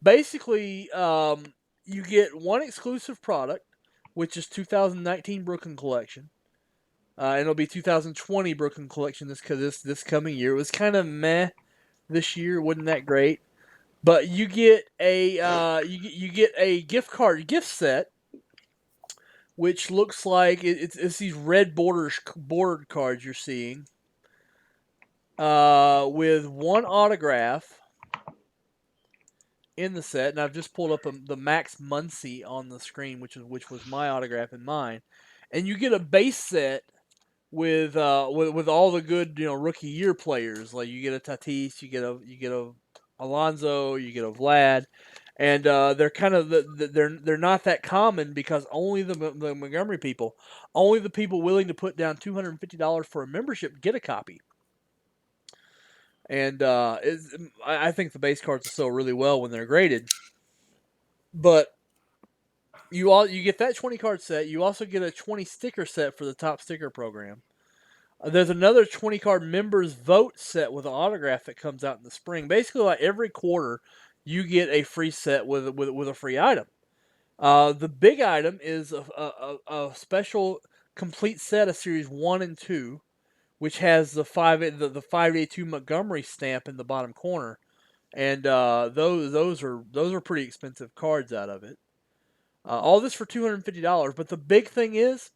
Basically, you get one exclusive product, which is 2019 Brooklyn Collection. And it'll be 2020 Brooklyn Collection this coming year. It was kind of meh this year, wasn't that great? But you get a you get a gift set, which looks like it's these red bordered cards you're seeing, with one autograph in the set, and I've just pulled up the Max Muncy on the screen, which was my autograph and mine, and you get a base set with all the good rookie year players. Like you get a Tatis, you get a Alonso, you get a Vlad, and they're kind of they're not that common because only the Montgomery people, only the people willing to put down $250 for a membership get a copy. And I think the base cards will sell really well when they're graded. But you get that 20 card set. You also get a 20 sticker set for the top sticker program. There's another 20 card members vote set with an autograph that comes out in the spring. Basically, like every quarter, you get a free set with a free item. The big item is a special complete set of series 1 and 2, which has the 582 Montgomery stamp in the bottom corner, and those are pretty expensive cards out of it. All this for $250. But the big thing is,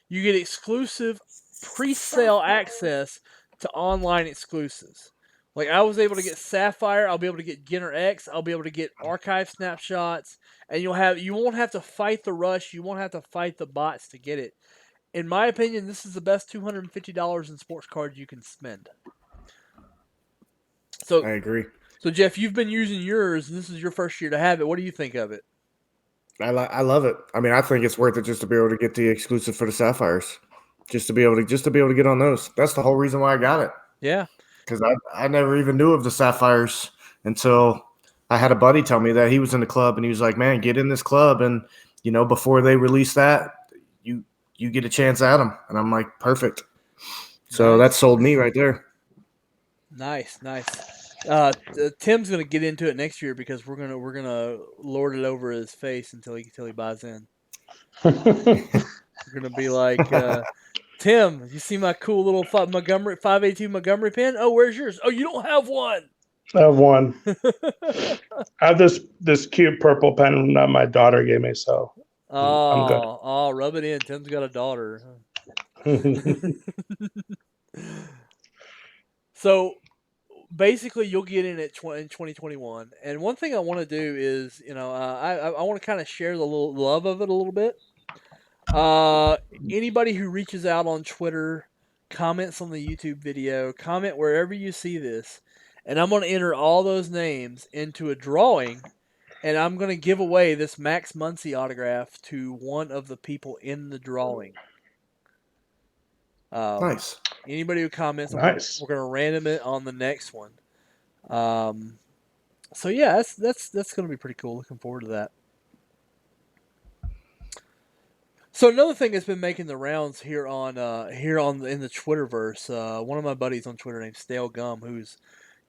you get exclusive pre-sale access to online exclusives. Like I was able to get Sapphire, I'll be able to get Ginner X, I'll be able to get archive snapshots, and you won't have to fight the rush, you won't have to fight the bots to get it. In my opinion, this is the best $250 in sports cards you can spend. So I agree. So Jeff, you've been using yours, and this is your first year to have it. What do you think of it? I love it. I mean, I think it's worth it just to be able to get the exclusive for the Sapphires, just to be able to get on those. That's the whole reason why I got it. Yeah, because I never even knew of the Sapphires until I had a buddy tell me that he was in the club, and he was like, "Man, get in this club, and before they release that, you get a chance at them." And I'm like, "Perfect." So that sold me right there. Nice. Tim's gonna get into it next year because we're gonna lord it over his face until he buys in. We're gonna be like, Tim, you see my cool little Montgomery 582 Montgomery pen? Oh, where's yours? Oh, you don't have one. I have one. I have this cute purple pen that my daughter gave me, so I'm good. Oh, rub it in. Tim's got a daughter. So basically, you'll get in at in 2021. And one thing I want to do is, I want to kind of share the little love of it a little bit. Anybody who reaches out on Twitter, comments on the YouTube video, comment wherever you see this, and I'm going to enter all those names into a drawing, and I'm going to give away this Max Muncy autograph to one of the people in the drawing. Nice. Anybody who comments, nice. We're going to random it on the next one. So yeah, that's going to be pretty cool. Looking forward to that. So another thing that's been making the rounds here in the Twitterverse, one of my buddies on Twitter named Stale Gum, who's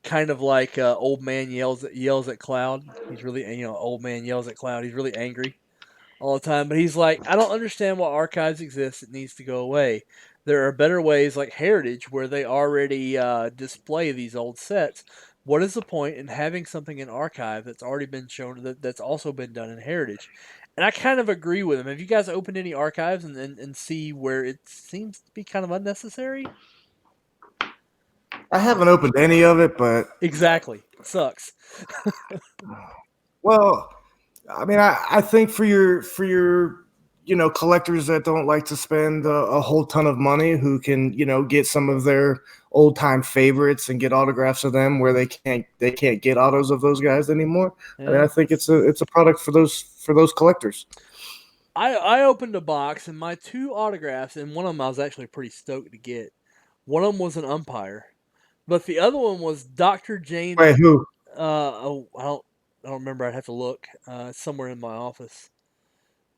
kind of like old man yells at cloud. He's really old man yells at cloud. He's really angry all the time, but he's like, I don't understand why archives exist. It needs to go away. There are better ways like Heritage where they already display these old sets. What is the point in having something in archive that's already been shown that's also been done in Heritage? And I kind of agree with him. Have you guys opened any archives and see where it seems to be kind of unnecessary? I haven't opened any of it, but exactly, it sucks. Well, I mean, I think for your collectors that don't like to spend a whole ton of money who can, get some of their old time favorites and get autographs of them where they can't get autos of those guys anymore. Yeah. I mean, I think it's a product for those collectors. I opened a box and my 2 autographs, and one of them I was actually pretty stoked to get. One of them was an umpire, but the other one was Dr. James. Wait, who? I don't remember. I'd have to look. It's somewhere in my office.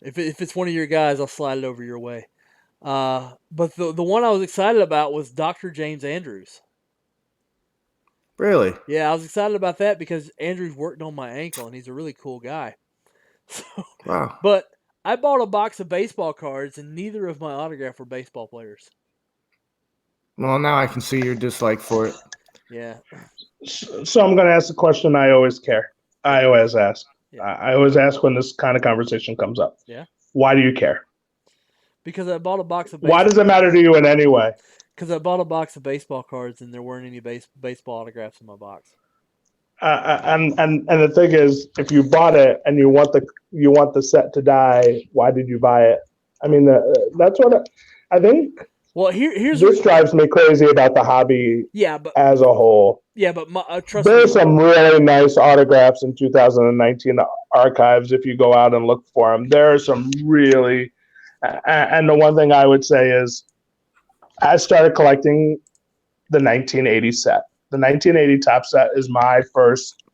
If it's one of your guys, I'll slide it over your way. But the one I was excited about was Dr. James Andrews. Really? Yeah, I was excited about that because Andrews worked on my ankle, and he's a really cool guy. So, Wow. but I bought a box of baseball cards, and neither of my autograph were baseball players. Well, now I can see your dislike for it. Yeah. So I'm going to ask the question I always ask. Yeah. I always ask when this kind of conversation comes up. Yeah. Why do you care? Because I bought a box of Why does it matter to you in any way? Because I bought a box of baseball cards and there weren't any baseball autographs in my box. And the thing is, if you bought it and you want the set to die, why did you buy it? I mean, that's what I think. Well, here's this drives me crazy about the hobby. Yeah, but as a whole. Yeah, but trust There's some really nice autographs in 2019 archives. If you go out and look for them, there are some really. And the one thing I would say is, I started collecting the 1980 set. The 1980 top set is my first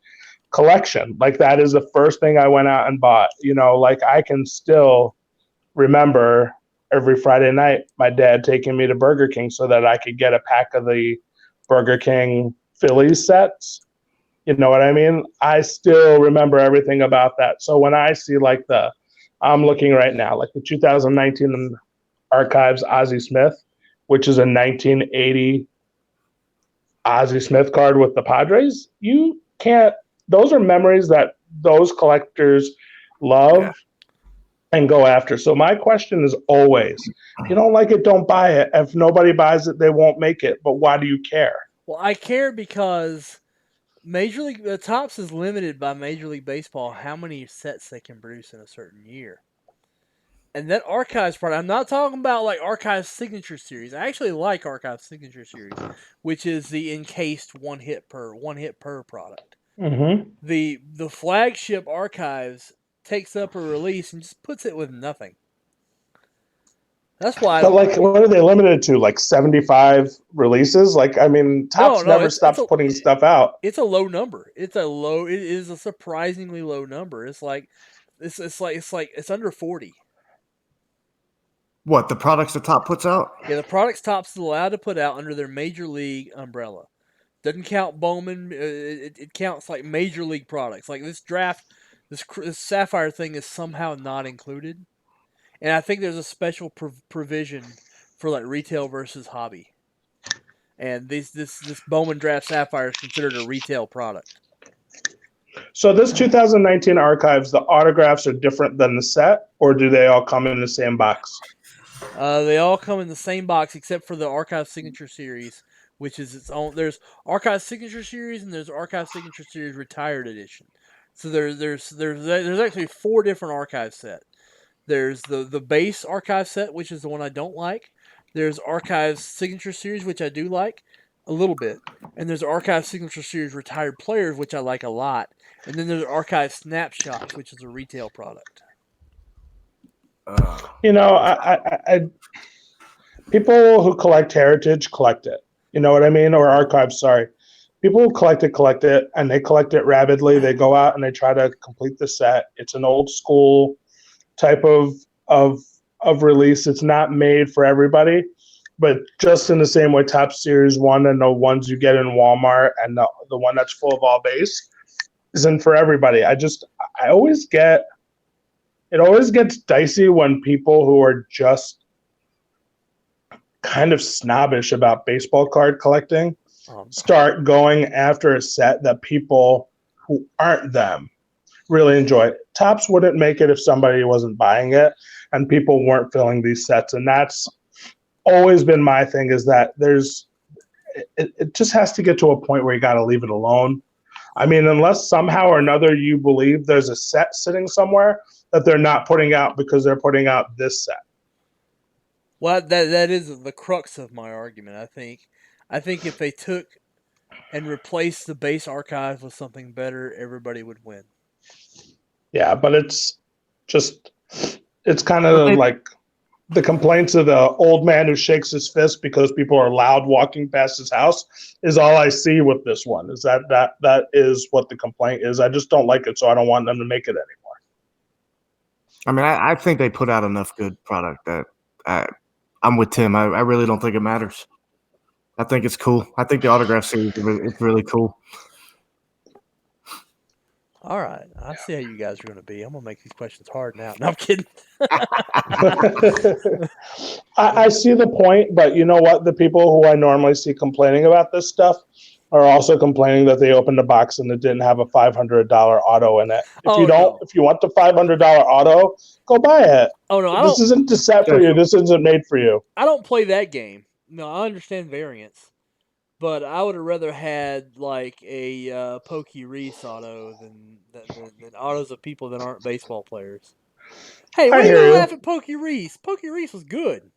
collection. Like, that is the first thing I went out and bought. Like, I can still remember every Friday night my dad taking me to Burger King so that I could get a pack of the Burger King Phillies sets. You know what I mean? I still remember everything about that. So when I see I'm looking right now, like the 2019 archives Ozzie Smith, which is a 1980 Ozzie Smith card with the Padres, those are memories that those collectors love and go after. So my question is always, if you don't like it, don't buy it. If nobody buys it, they won't make it. But why do you care? Well, I care because the Topps is limited by Major League Baseball how many sets they can produce in a certain year. And that Archives product, I'm not talking about like Archives Signature Series. I actually like Archives Signature Series, which is the encased one hit per product. Mm-hmm. The flagship Archives takes up a release and just puts it with nothing. That's why. But what are they limited to? Like 75 releases? Topps never stops putting stuff out. It's a low number. It is a surprisingly low number. It's under 40. What, the products the Top puts out? Yeah, the products Topps is allowed to put out under their Major League umbrella. Doesn't count Bowman. It counts like Major League products. Like this draft, this Sapphire thing is somehow not included. And I think there's a special provision for like retail versus hobby. And this Bowman Draft Sapphire is considered a retail product. So this 2019 archives, the autographs are different than the set, or do they all come in the same box? They all come in the same box except for the Archive Signature Series, which is its own. There's Archive Signature Series and there's Archive Signature Series Retired Edition. So there's actually 4 different archive sets. There's the base archive set, which is the one I don't like. There's Archive Signature Series, which I do like a little bit. And there's Archive Signature Series Retired Players, which I like a lot. And then there's Archive Snapshots, which is a retail product. People who collect heritage collect it. You know what I mean? Or archives, sorry. People who collect it, and they collect it rabidly. They go out and they try to complete the set. It's an old school type of release. It's not made for everybody, but just in the same way Topps Series 1 and the ones you get in Walmart and the one that's full of all base isn't for everybody. It always gets dicey when people who are just kind of snobbish about baseball card collecting start going after a set that people who aren't them really enjoy. Topps wouldn't make it if somebody wasn't buying it and people weren't filling these sets. And that's always been my thing, is that it just has to get to a point where you got to leave it alone. I mean, unless somehow or another you believe there's a set sitting somewhere that they're not putting out because they're putting out this set. Well, that is the crux of my argument. I think if they took and replaced the base archive with something better, everybody would win. Yeah, but it's kind of like the complaints of the old man who shakes his fist because people are loud walking past his house is all I see with this one. Is that is what the complaint is. I just don't like it, so I don't want them to make it anymore. I mean, I think they put out enough good product that I'm with Tim. I really don't think it matters. I think it's cool. I think the autograph series is really cool. All right, I see how you guys are going to be. I'm going to make these questions hard now. No, I'm kidding. I see the point, but you know what? The people who I normally see complaining about this stuff are also complaining that they opened a box and it didn't have a $500 auto in it. If you want the $500 auto, go buy it. Oh no, this isn't the set for you. This isn't made for you. I don't play that game. No, I understand variants, but I would have rather had like a Pokey Reese auto than autos of people that aren't baseball players. Hey, why are you gonna laugh at Pokey Reese? Pokey Reese was good.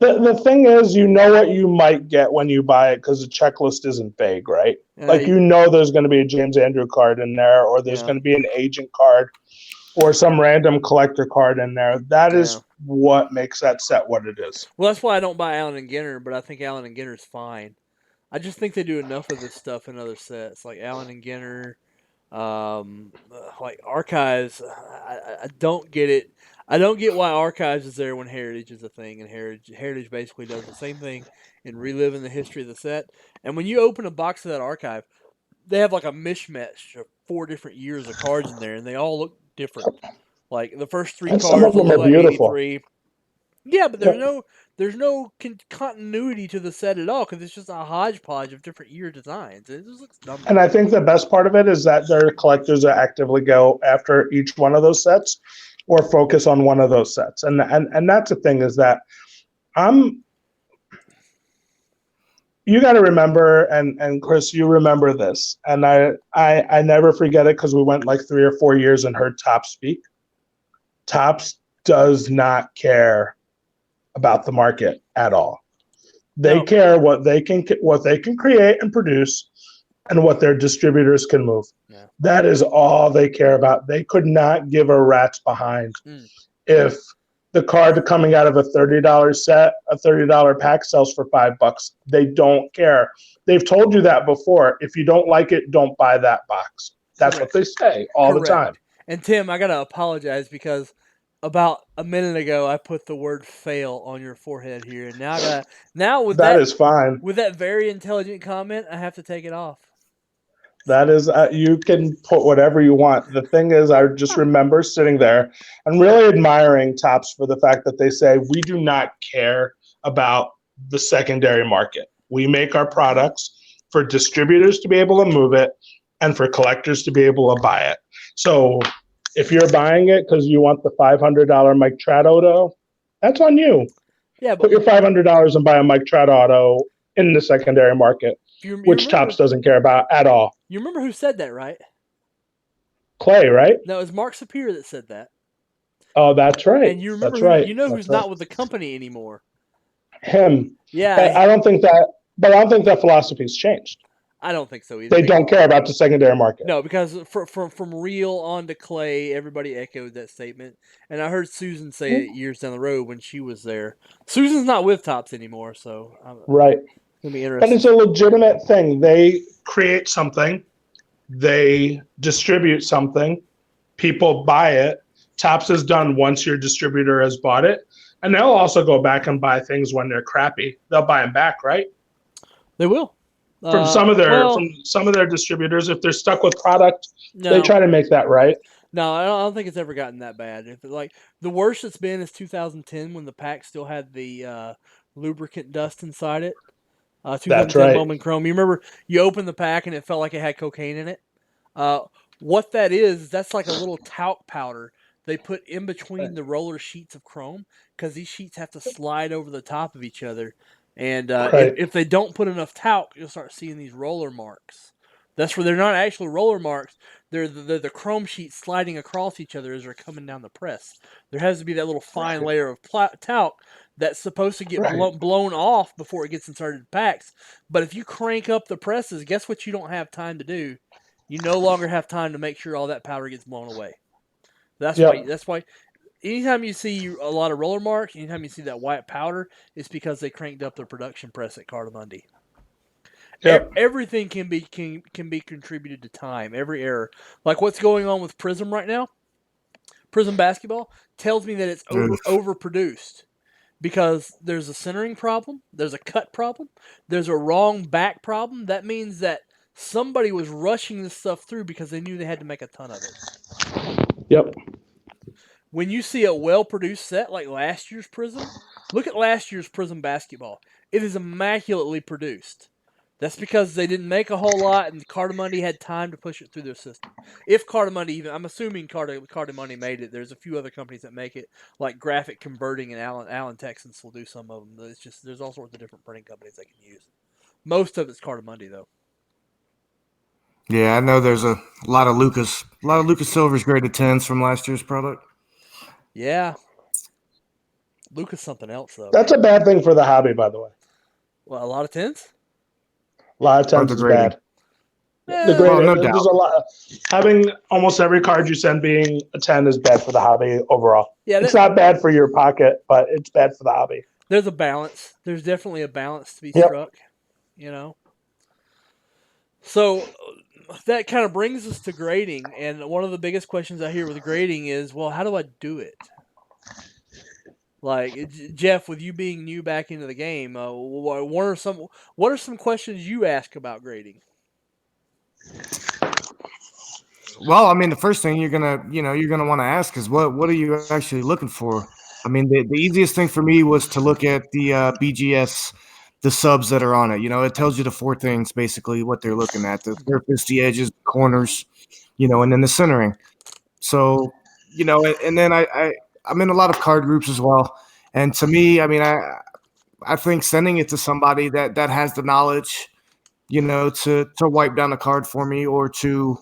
The thing is, you know what you might get when you buy it because the checklist isn't vague, right? You know there's going to be a James Andrew card in there, or there's going to be an agent card, or some random collector card in there. That is what makes that set what it is. Well, that's why I don't buy Allen and Ginter, but I think Allen and Ginter's fine. I just think they do enough of this stuff in other sets, like Allen and Ginter, like Archives. I don't get it. I don't get why Archives is there when Heritage is a thing, and Heritage basically does the same thing in reliving the history of the set. And when you open a box of that Archive, they have like a mishmash of 4 different years of cards in there, and they all look different. Like the first 3 cards look like beautiful. 83. Yeah, but there's no continuity to the set at all because it's just a hodgepodge of different year designs. It just looks dumb. And I think the best part of it is that there are collectors that actively go after each one of those sets or focus on one of those sets. And that's the thing is that you got to remember, and Chris, you remember this, and I never forget it because we went like 3 or 4 years and heard Topps speak. Topps does not care about the market at all. They care what they can create and produce, and what their distributors can move. Yeah. That is all they care about. They could not give a rat's behind if the card coming out of a $30 set, a $30 pack sells for $5. They don't care. They've told you that before. If you don't like it, don't buy that box. That's what they say all the time. And Tim, I gotta apologize because about a minute ago I put the word "fail" on your forehead here, and that is fine. With that very intelligent comment, I have to take it off. That is, you can put whatever you want. The thing is, I just remember sitting there and really admiring Topps for the fact that they say, we do not care about the secondary market. We make our products for distributors to be able to move it and for collectors to be able to buy it. So if you're buying it because you want the $500 Mike Trout auto, that's on you. Yeah, but put your $500 and buy a Mike Trout auto in the secondary market. Which Topps doesn't care about at all. You remember who said that, right? Clay, right? No, it was Mark Sapir that said that. Oh, that's right. And you remember who's not with the company anymore. Him. Yeah. But I don't think that philosophy's changed. I don't think so either. They don't care about the secondary market. No, because from Real on to Clay, everybody echoed that statement. And I heard Susan say it years down the road when she was there. Susan's not with Topps anymore, so right. It'll be interesting. And it's a legitimate thing. They create something, they distribute something, people buy it. Topps is done once your distributor has bought it, and they'll also go back and buy things when they're crappy. They'll buy them back, right? They will. From some of their distributors, if they're stuck with product, they try to make that right. No, I don't think it's ever gotten that bad. Like the worst it's been is 2010 when the pack still had the lubricant dust inside it. 2010 Bowman Chrome. You remember you opened the pack and it felt like it had cocaine in it? What that is, that's like a little talc powder they put in between the roller sheets of chrome because these sheets have to slide over the top of each other. And Right. if they don't put enough talc, you'll start seeing these roller marks. That's where they're not actual roller marks. They're the chrome sheets sliding across each other as they're coming down the press. There has to be that little fine layer of talc that's supposed to get blown off before it gets inserted packs. But if you crank up the presses, guess what you don't have time to do? You no longer have time to make sure all that powder gets blown away. That's why anytime you see a lot of roller marks, anytime you see that white powder, it's because they cranked up their production press at Cardamundi. Yep. Everything can be contributed to time. Every error, like what's going on with Prism right now, Prism basketball tells me that it's overproduced because there's a centering problem, there's a cut problem, there's a wrong back problem. That means that somebody was rushing this stuff through because they knew they had to make a ton of it. Yep. When you see a well-produced set like last year's Prism, look at last year's Prism basketball. It is immaculately produced. That's because they didn't make a whole lot, and Cardamundi had time to push it through their system. If Cardamundi even, I'm assuming Cardamundi made it. There's a few other companies that make it, like Graphic Converting and Allen Texans will do some of them. It's just there's all sorts of different printing companies that can use. Most of it's Cardamundi though. Yeah, I know there's a lot of Lucas Silver's graded 10s from last year's product. Yeah, Lucas something else though. That's a bad thing for the hobby, by the way. Well, a lot of 10s. A lot of times it's bad. The grading, no there's doubt. a lot. Having almost every card you send being a 10 is bad for the hobby overall. Yeah, it's not bad for your pocket, but it's bad for the hobby. There's a balance. There's definitely a balance to be struck. You know. So that kind of brings us to grading, and one of the biggest questions I hear with grading is, well, how do I do it? Like, Jeff, with you being new back into the game, what are some questions you ask about grading? Well, I mean, the first thing you're gonna want to ask is what are you actually looking for? I mean, the easiest thing for me was to look at the BGS, the subs that are on it. It tells you the four things basically what they're looking at: the surface, the edges, the corners, and then the centering. So, and then I'm in a lot of card groups as well. And to me, I mean, I think sending it to somebody that has the knowledge, to wipe down a card for me or to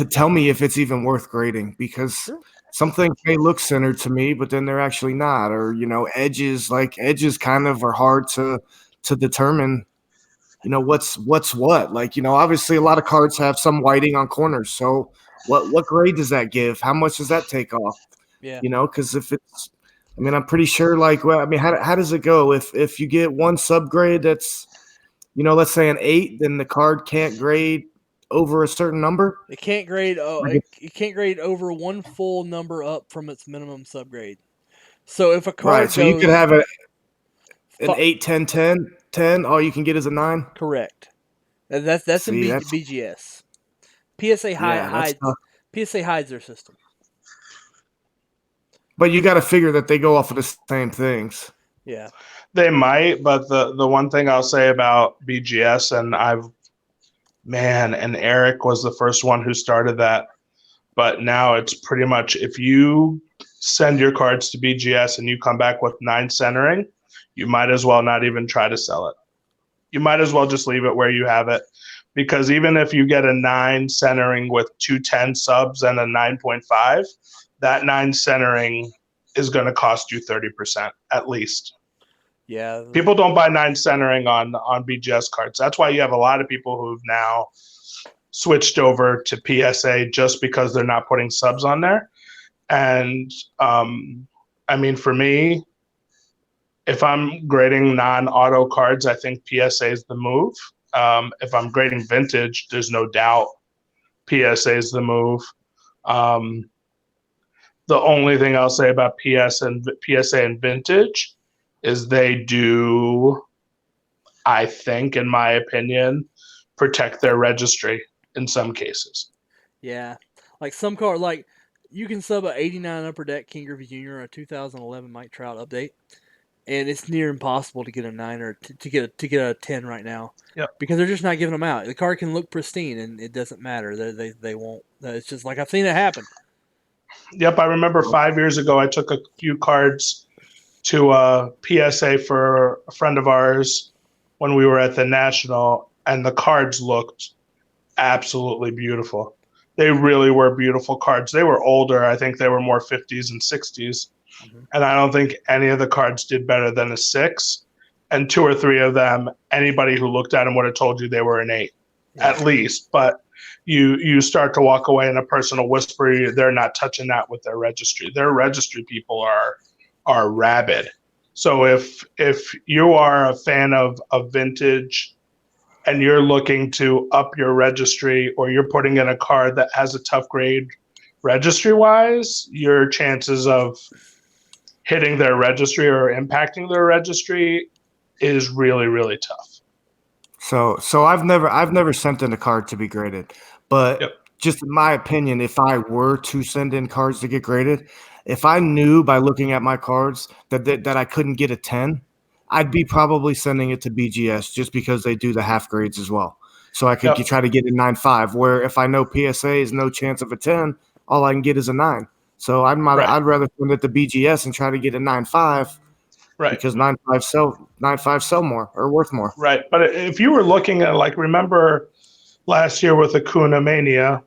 tell me if it's even worth grading, because some things may look centered to me, but then they're actually not. Or, edges kind of are hard to determine, what's what. Like, obviously a lot of cards have some whiting on corners. So what grade does that give? How much does that take off? Yeah. Because if it's, I mean, I'm pretty sure, like, well, I mean, how does it go? If you get one subgrade that's, let's say an 8, then the card can't grade over a certain number? It can't grade. It can't grade over one full number up from its minimum subgrade. So if a card so you could have an 8, 10, 10, 10. All you can get is a 9. Correct. That's in BGS. PSA hides their system. But you got to figure that they go off of the same things. Yeah, they might. But the one thing I'll say about BGS, and and Eric was the first one who started that. But now it's pretty much, if you send your cards to BGS and you come back with 9 centering, you might as well not even try to sell it. You might as well just leave it where you have it. Because even if you get a 9 centering with 2 10 subs and a 9.5, that 9 centering is going to cost you 30% at least. Yeah. People don't buy 9 centering on BGS cards. That's why you have a lot of people who've now switched over to PSA just because they're not putting subs on there. And I mean, for me, if I'm grading non-auto cards, I think PSA is the move. If I'm grading vintage, there's no doubt PSA is the move. The only thing I'll say about PSA and vintage is they do, I think, in my opinion, protect their registry in some cases. Yeah. Like some card, like you can sub a 89 Upper Deck King Griffey Jr. or a 2011 Mike Trout update, and it's near impossible to get a 9 or to get a 10 right now. Yep. Because they're just not giving them out. The card can look pristine, and it doesn't matter. They won't. It's just like I've seen it happen. Yep, I remember 5 years ago I took a few cards to a PSA for a friend of ours when we were at the National, and the cards looked absolutely beautiful. They really were beautiful cards. They were older. I think they were more 50s and 60s. Mhm. And I don't think any of the cards did better than a 6. And 2 or 3 of them, anybody who looked at them would have told you they were an 8, at least. But you start to walk away in a personal whisper, they're not touching that with their registry. Their registry people are rabid. So if you are a fan of vintage and you're looking to up your registry, or you're putting in a card that has a tough grade registry wise, your chances of hitting their registry or impacting their registry is really, really tough. So I've never sent in a card to be graded, but Yep. just in my opinion, if I were to send in cards to get graded, if I knew by looking at my cards that I couldn't get a 10, I'd be probably sending it to BGS just because they do the half grades as well. So I could Yep. try to get a 9.5, where if I know PSA is no chance of a 10, all I can get is a 9. So I'd rather send it to BGS and try to get a 9.5 Right. because 9.5 sell more or worth more. Right. But if you were looking at, like, remember last year with Acuna Mania,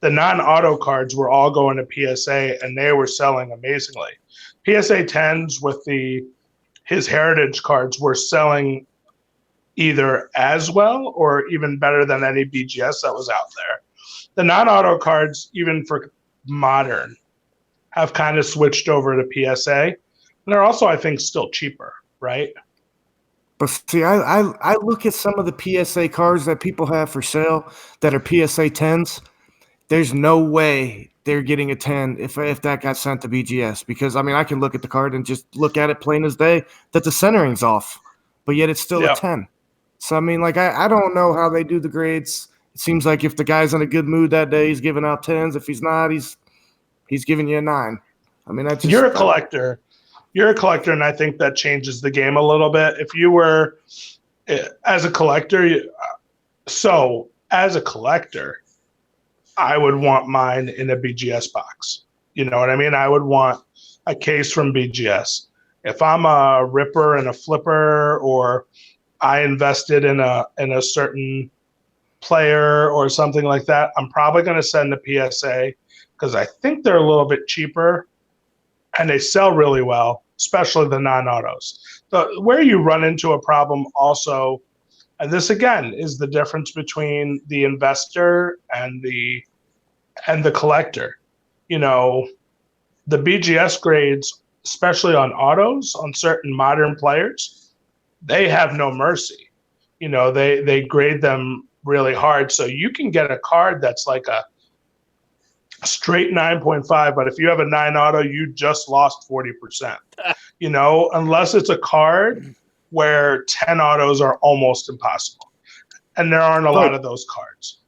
the non-auto cards were all going to PSA and they were selling amazingly. PSA 10s with his heritage cards were selling either as well or even better than any BGS that was out there. The non-auto cards, even for modern, have kind of switched over to PSA. And they're also, I think, still cheaper, right? But see, I look at some of the PSA cards that people have for sale that are PSA 10s. There's no way they're getting a 10 if that got sent to BGS, because I mean I can look at the card and just look at it plain as day that the centering's off, but yet it's still a 10. So I mean, like I don't know how they do the grades. It seems like if the guy's in a good mood that day, he's giving out 10s. If he's not, he's giving you a 9. I mean, You're a collector. You're a collector, and I think that changes the game a little bit. If you were as a collector, I would want mine in a BGS box. You know what I mean? I would want a case from BGS. If I'm a ripper and a flipper, or I invested in a certain player or something like that, I'm probably going to send a PSA because I think they're a little bit cheaper and they sell really well, especially the non-autos. Where you run into a problem also, and this again is the difference between the investor and the collector. You know, the BGS grades, especially on autos, on certain modern players, they have no mercy. You know, they grade them really hard. So you can get a card that's like a straight 9.5, but if you have a 9 auto, you just lost 40%. You know, unless it's a card where 10 autos are almost impossible. And there aren't a lot of those cards.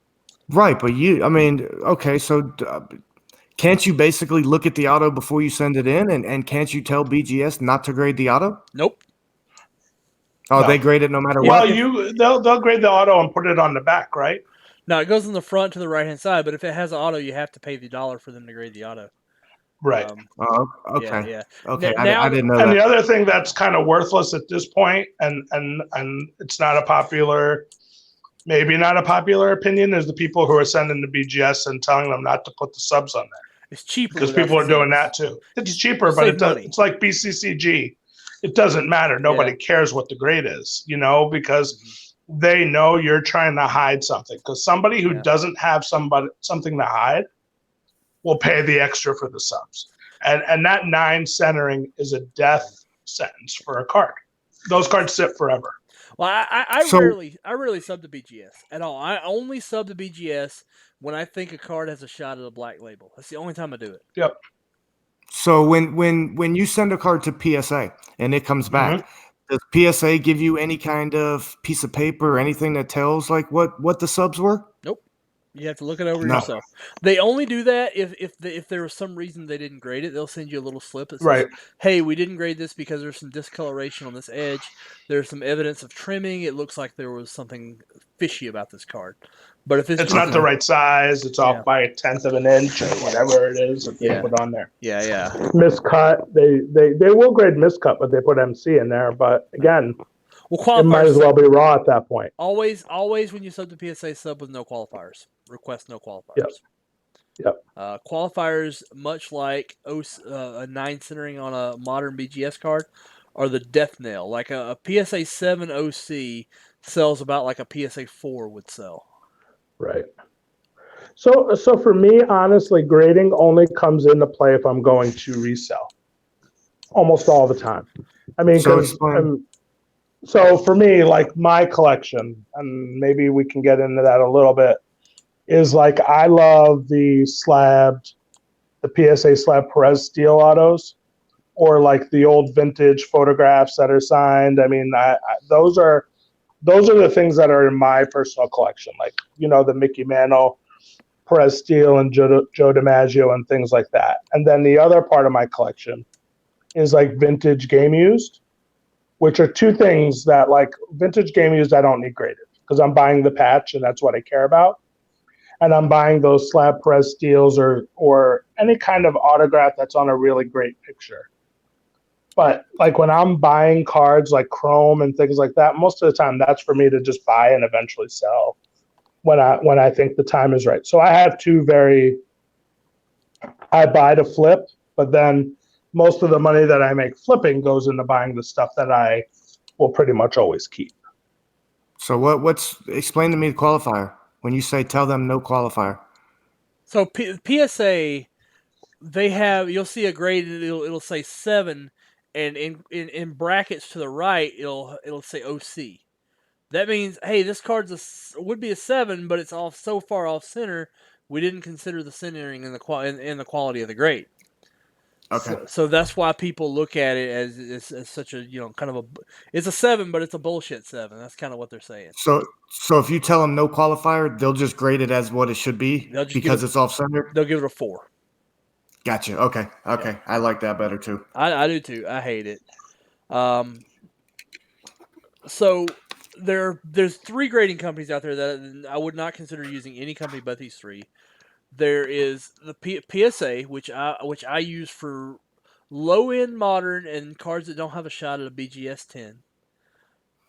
Right, but okay, so can't you basically look at the auto before you send it in, and can't you tell BGS not to grade the auto? Nope. Oh, no. They grade it no matter what? Well, they'll grade the auto and put it on the back, right? No, it goes on the front to the right-hand side, but if it has auto, you have to pay the $1 for them to grade the auto. Right. Okay. Yeah. Okay, now, I didn't know and that. The other thing that's kind of worthless at this point, and it's not a popular, maybe not a popular opinion, is the people who are sending the BGS and telling them not to put the subs on there. It's cheaper because people are doing that too. It's cheaper, but it's like BCCG. It doesn't matter. Nobody cares what the grade is, you know, because they know you're trying to hide something. Because somebody who doesn't have something to hide will pay the extra for the subs. And that 9 centering is a death sentence for a card. Those cards sit forever. Well, I rarely sub to BGS at all. I only sub to BGS when I think a card has a shot at a black label. That's the only time I do it. Yep. So when you send a card to PSA and it comes back, does PSA give you any kind of piece of paper or anything that tells like what the subs were? Nope. You have to look it over yourself. They only do that if there was some reason they didn't grade it. They'll send you a little slip that says, hey, we didn't grade this because there's some discoloration on this edge. There's some evidence of trimming. It looks like there was something fishy about this card. But if it's not the right size, it's off by a tenth of an inch or whatever it is that they put on there. Yeah. Miscut. They will grade miscut, but they put MC in there. But again, well, it might as well be raw at that point. Always when you sub to PSA, sub with no qualifiers. Request no qualifiers. Yep. Qualifiers, much like a 9 centering on a modern BGS card, are the death nail. Like a PSA 7 OC sells about like a PSA 4 would sell. Right. So for me, honestly, grading only comes into play if I'm going to resell. Almost all the time. I mean, so for me, like my collection, and maybe we can get into that a little bit, is like I love the PSA slab Perez steel autos, or like the old vintage photographs that are signed. I mean, those are the things that are in my personal collection, like the Mickey Mantle, Perez steel, and Joe DiMaggio and things like that. And then the other part of my collection is like vintage game used, which are two things that, like, vintage game used I don't need graded because I'm buying the patch and that's what I care about. And I'm buying those slab Perez steels or any kind of autograph that's on a really great picture. But like when I'm buying cards like Chrome and things like that, most of the time that's for me to just buy and eventually sell when I think the time is right. So I have I buy to flip, but then most of the money that I make flipping goes into buying the stuff that I will pretty much always keep. So explain to me the qualifier. When you say tell them no qualifier. So PSA, you'll see a grade, it'll say 7, and in brackets to the right, it'll say OC. That means, hey, this would be a 7, but it's so far off center, we didn't consider the centering in the quality of the grade. Okay. So that's why people look at it as such a kind of it's a 7, but it's a bullshit 7. That's kind of what they're saying. So if you tell them no qualifier, they'll just grade it as what it should be because it's off center. They'll give it a 4. Gotcha. Okay. Yeah. I like that better too. I do too. I hate it. So there's 3 grading companies out there that I would not consider using any company but these 3. There is the PSA, which I use for low end modern and cards that don't have a shot at a BGS 10.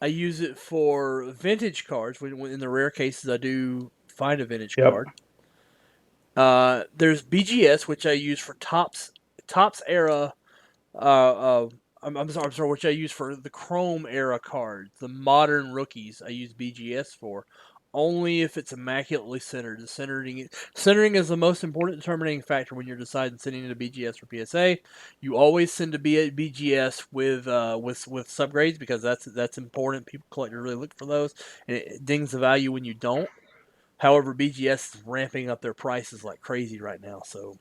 I use it for vintage cards when in the rare cases I do find a vintage card. There's BGS, which I use for Topps era. I'm sorry, which I use for the Chrome era cards, the modern rookies. I use BGS for only if it's immaculately centered. The centering is the most important determining factor when you're deciding sending into BGS or PSA. You always send to BGS with subgrades because that's important. People collectors really look for those, and it dings the value when you don't. However, BGS is ramping up their prices like crazy right now. So,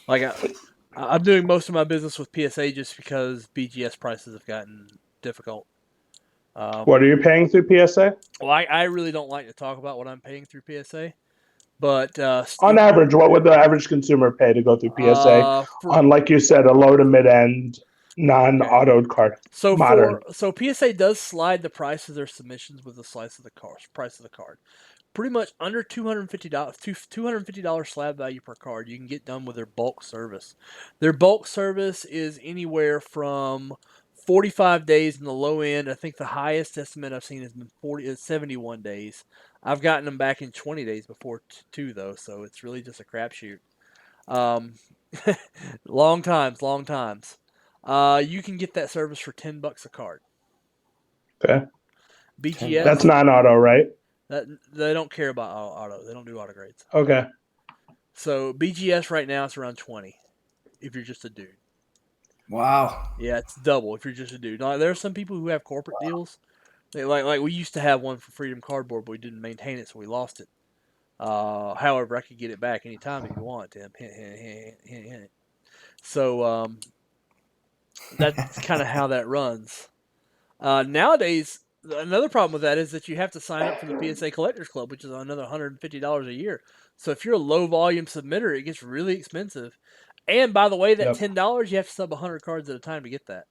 I'm doing most of my business with PSA just because BGS prices have gotten difficult. What are you paying through PSA? Well, I really don't like to talk about what I'm paying through PSA, but on average, what would the average consumer pay to go through PSA on, like you said, a low to mid end non-autoed card? So modern. So PSA does slide the price of their submissions with the price of the card. Pretty much under $250 slab value per card, you can get done with their bulk service. Their bulk service is anywhere from 45 days in the low end. I think the highest estimate I've seen has been 71 days. I've gotten them back in 20 days before too, though, so it's really just a crapshoot. Long times. You can get that service for $10 a card. Okay. BGS. That's non-auto, right? They don't care about auto. They don't do auto grades. Okay. So BGS right now it's around 20 if you're just a dude. Wow. Yeah, it's double if you're just a dude. Now, there are some people who have corporate deals. They like we used to have one for Freedom Cardboard, but we didn't maintain it, so we lost it. However, I could get it back anytime if you want, Tim. Hint. So that's kind of how that runs. Nowadays, another problem with that is that you have to sign up for the PSA Collectors Club, which is another $150 a year. So if you're a low volume submitter, it gets really expensive. And by the way, that $10 you have to sub 100 cards at a time to get that.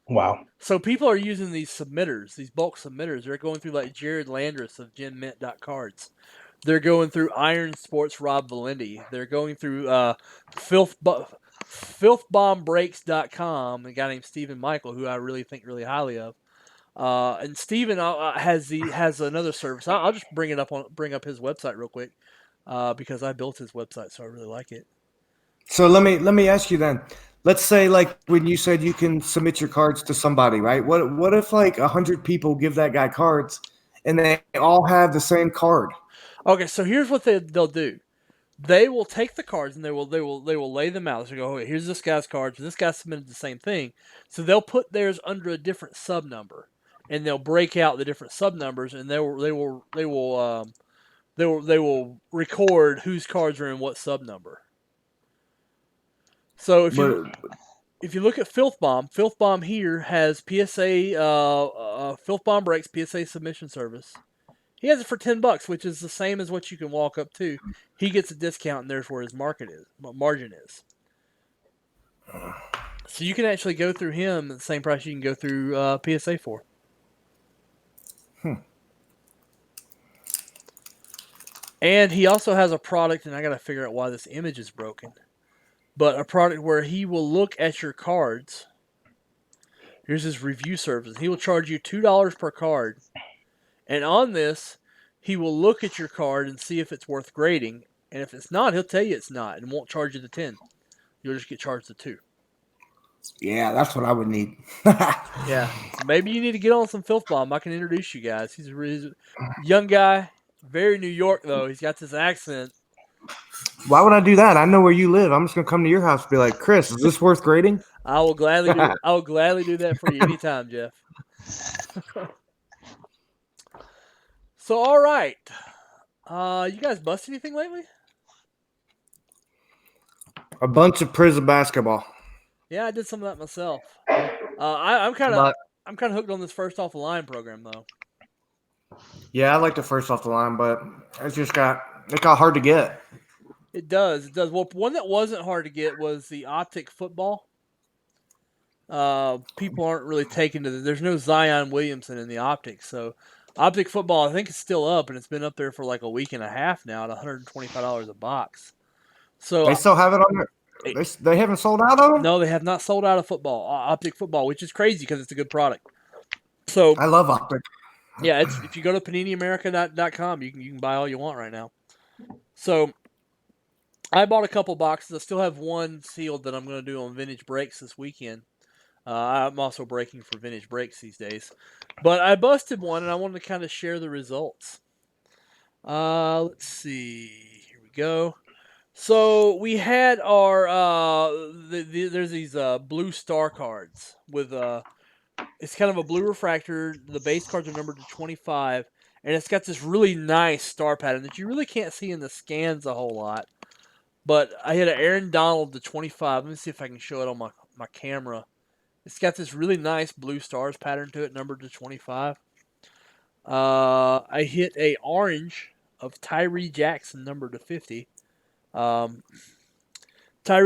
Wow. So people are using these submitters, these bulk submitters. They're going through like Jared Landress of GenMint.cards. They're going through Iron Sports Rob Valenti. They're going through filthbombbreaks.com, a guy named Stephen Michael, who I really think really highly of. And Stephen has another service. I'll just bring up his website real quick because I built his website, so I really like it. So let me ask you then. Let's say like when you said you can submit your cards to somebody, right? What if like 100 people give that guy cards and they all have the same card? Okay, so here's what they'll do. They will take the cards and they will lay them out. So go, okay, here's this guy's cards. This guy submitted the same thing, so they'll put theirs under a different sub number, and they'll break out the different sub numbers, and they will record whose cards are in what sub number. So if you look at Filth Bomb here has PSA Filth Bomb Breaks PSA submission service. He has it for $10, which is the same as what you can walk up to. He gets a discount, and there's where his margin is. So you can actually go through him at the same price you can go through PSA for. And he also has a product, and I got to figure out why this image is broken. But a product where he will look at your cards. Here's his review service. He will charge you $2 per card. And on this, he will look at your card and see if it's worth grading. And if it's not, he'll tell you it's not and won't charge you the 10. You'll just get charged the 2. Yeah, that's what I would need. Yeah. So maybe you need to get on some Filth Bomb. I can introduce you guys. He's a really young guy. Very New York, though. He's got this accent. Why would I do that? I know where you live. I'm just going to come to your house and be like, Chris, is this worth grading? I will gladly do that for you anytime, Jeff. So, all right. You guys bust anything lately? A bunch of prison basketball. Yeah, I did some of that myself. I'm kind of hooked on this first off the line program though. Yeah, I like the first off the line, but it got hard to get. It does. Well, one that wasn't hard to get was the Optic football. People aren't really taking to there's no Zion Williamson in the Optic, so Optic football I think is still up, and it's been up there for like a week and a half now at $125 a box. So they still have it on there. They haven't sold out of them? No, they have not sold out of football, Optic football, which is crazy because it's a good product. So I love Optic. Yeah, if you go to PaniniAmerica.com, you can buy all you want right now. So I bought a couple boxes. I still have one sealed that I'm going to do on Vintage Breaks this weekend. I'm also breaking for Vintage Breaks these days. But I busted one, and I wanted to kind of share the results. Let's see. Here we go. So we had our there's these blue star cards with it's kind of a blue refractor. The base cards are numbered to 25, and it's got this really nice star pattern that you really can't see in the scans a whole lot. But I hit an Aaron Donald to 25. Let me see if I can show it on my camera. It's got this really nice blue stars pattern to it, numbered to 25. I hit a orange of Tyree Jackson, numbered to 50. Tyree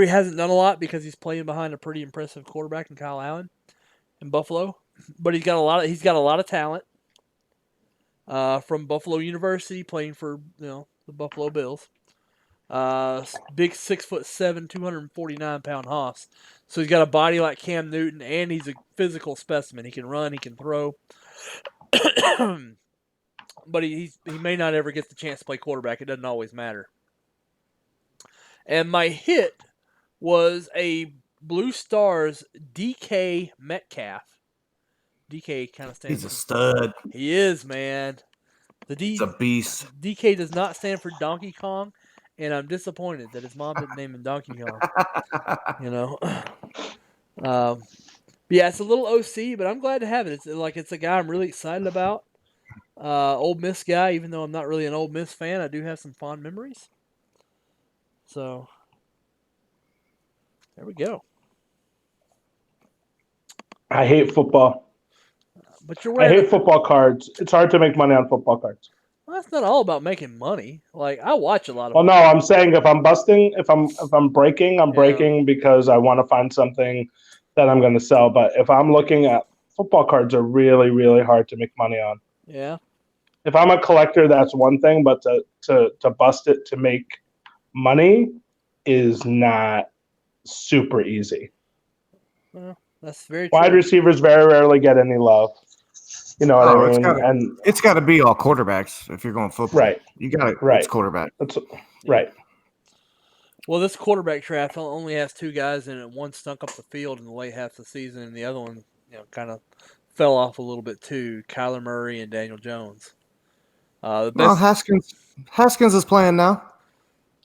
hasn't done a lot because he's playing behind a pretty impressive quarterback in Kyle Allen in Buffalo, but he's got a lot of talent. From Buffalo University, playing for the Buffalo Bills. Big 6'7", 249-pound hoss. So he's got a body like Cam Newton, and he's a physical specimen. He can run, he can throw, but he may not ever get the chance to play quarterback. It doesn't always matter. And my hit was a Blue Stars DK Metcalf. DK kind of stands. He's a stud. He is, man. He's a beast. DK does not stand for Donkey Kong, and I'm disappointed that his mom didn't name him Donkey Kong. Yeah, it's a little OC, but I'm glad to have it. It's a guy I'm really excited about. Ole Miss guy, even though I'm not really an Ole Miss fan, I do have some fond memories. So, there we go. I hate football. But you're I hate football cards. It's hard to make money on football cards. Well, that's not all about making money. Like, I watch a lot of. Well, no, I'm saying if I'm busting, if I'm breaking, I'm breaking because I want to find something that I'm going to sell. But if I'm looking at football cards, are really, really hard to make money on. Yeah. If I'm a collector, that's one thing, but to bust it to make money is not super easy. Well, that's very true. Wide receivers very rarely get any love. You know what I mean? It's got to be all quarterbacks if you're going football. Right. You got it. Right. It's quarterback. Right. Well, this quarterback draft only has two guys in it. One stunk up the field in the late half of the season, and the other one, kind of fell off a little bit too. Kyler Murray and Daniel Jones. Well, Haskins is playing now.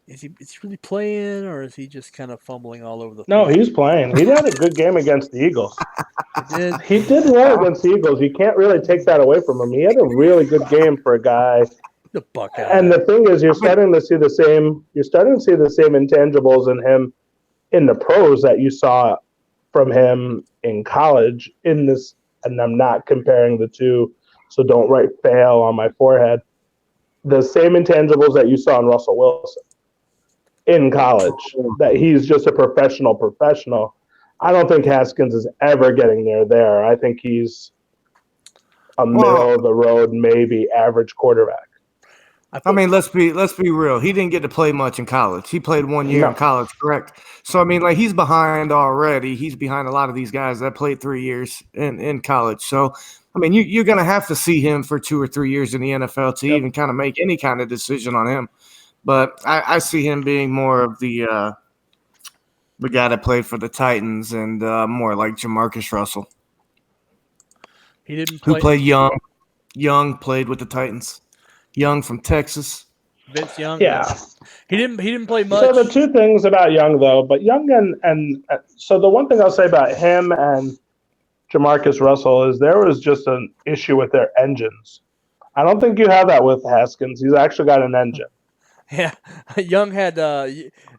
Is he really playing, or is he just kind of fumbling all over the field? No, he's playing. He had a good game against the Eagles. He did well against the Eagles. You can't really take that away from him. He had a really good game for a guy. The Buckeye. And the thing is, you're starting to see the same intangibles in him in the pros that you saw from him in college. In this, and I'm not comparing the two, so don't write fail on my forehead. The same intangibles that you saw in Russell Wilson in college, that he's just a professional. I don't think Haskins is ever getting near there. I think he's a middle of the road, maybe average quarterback. I mean, let's be real. He didn't get to play much in college. He played 1 year in college, correct? So I mean, like, he's behind already. He's behind a lot of these guys that played 3 years in college. So I mean, you're going to have to see him for 2 or 3 years in the NFL to even kind of make any kind of decision on him. But I see him being more of the guy that played for the Titans and more like Jamarcus Russell. He didn't play. Who played Young. Young played with the Titans. Young from Texas. Vince Young. Yeah. He didn't play much. So the two things about Young, though, but Young and so the one thing I'll say about him and Jamarcus Russell is there was just an issue with their engines. I don't think you have that with Haskins. He's actually got an engine. Yeah, Young had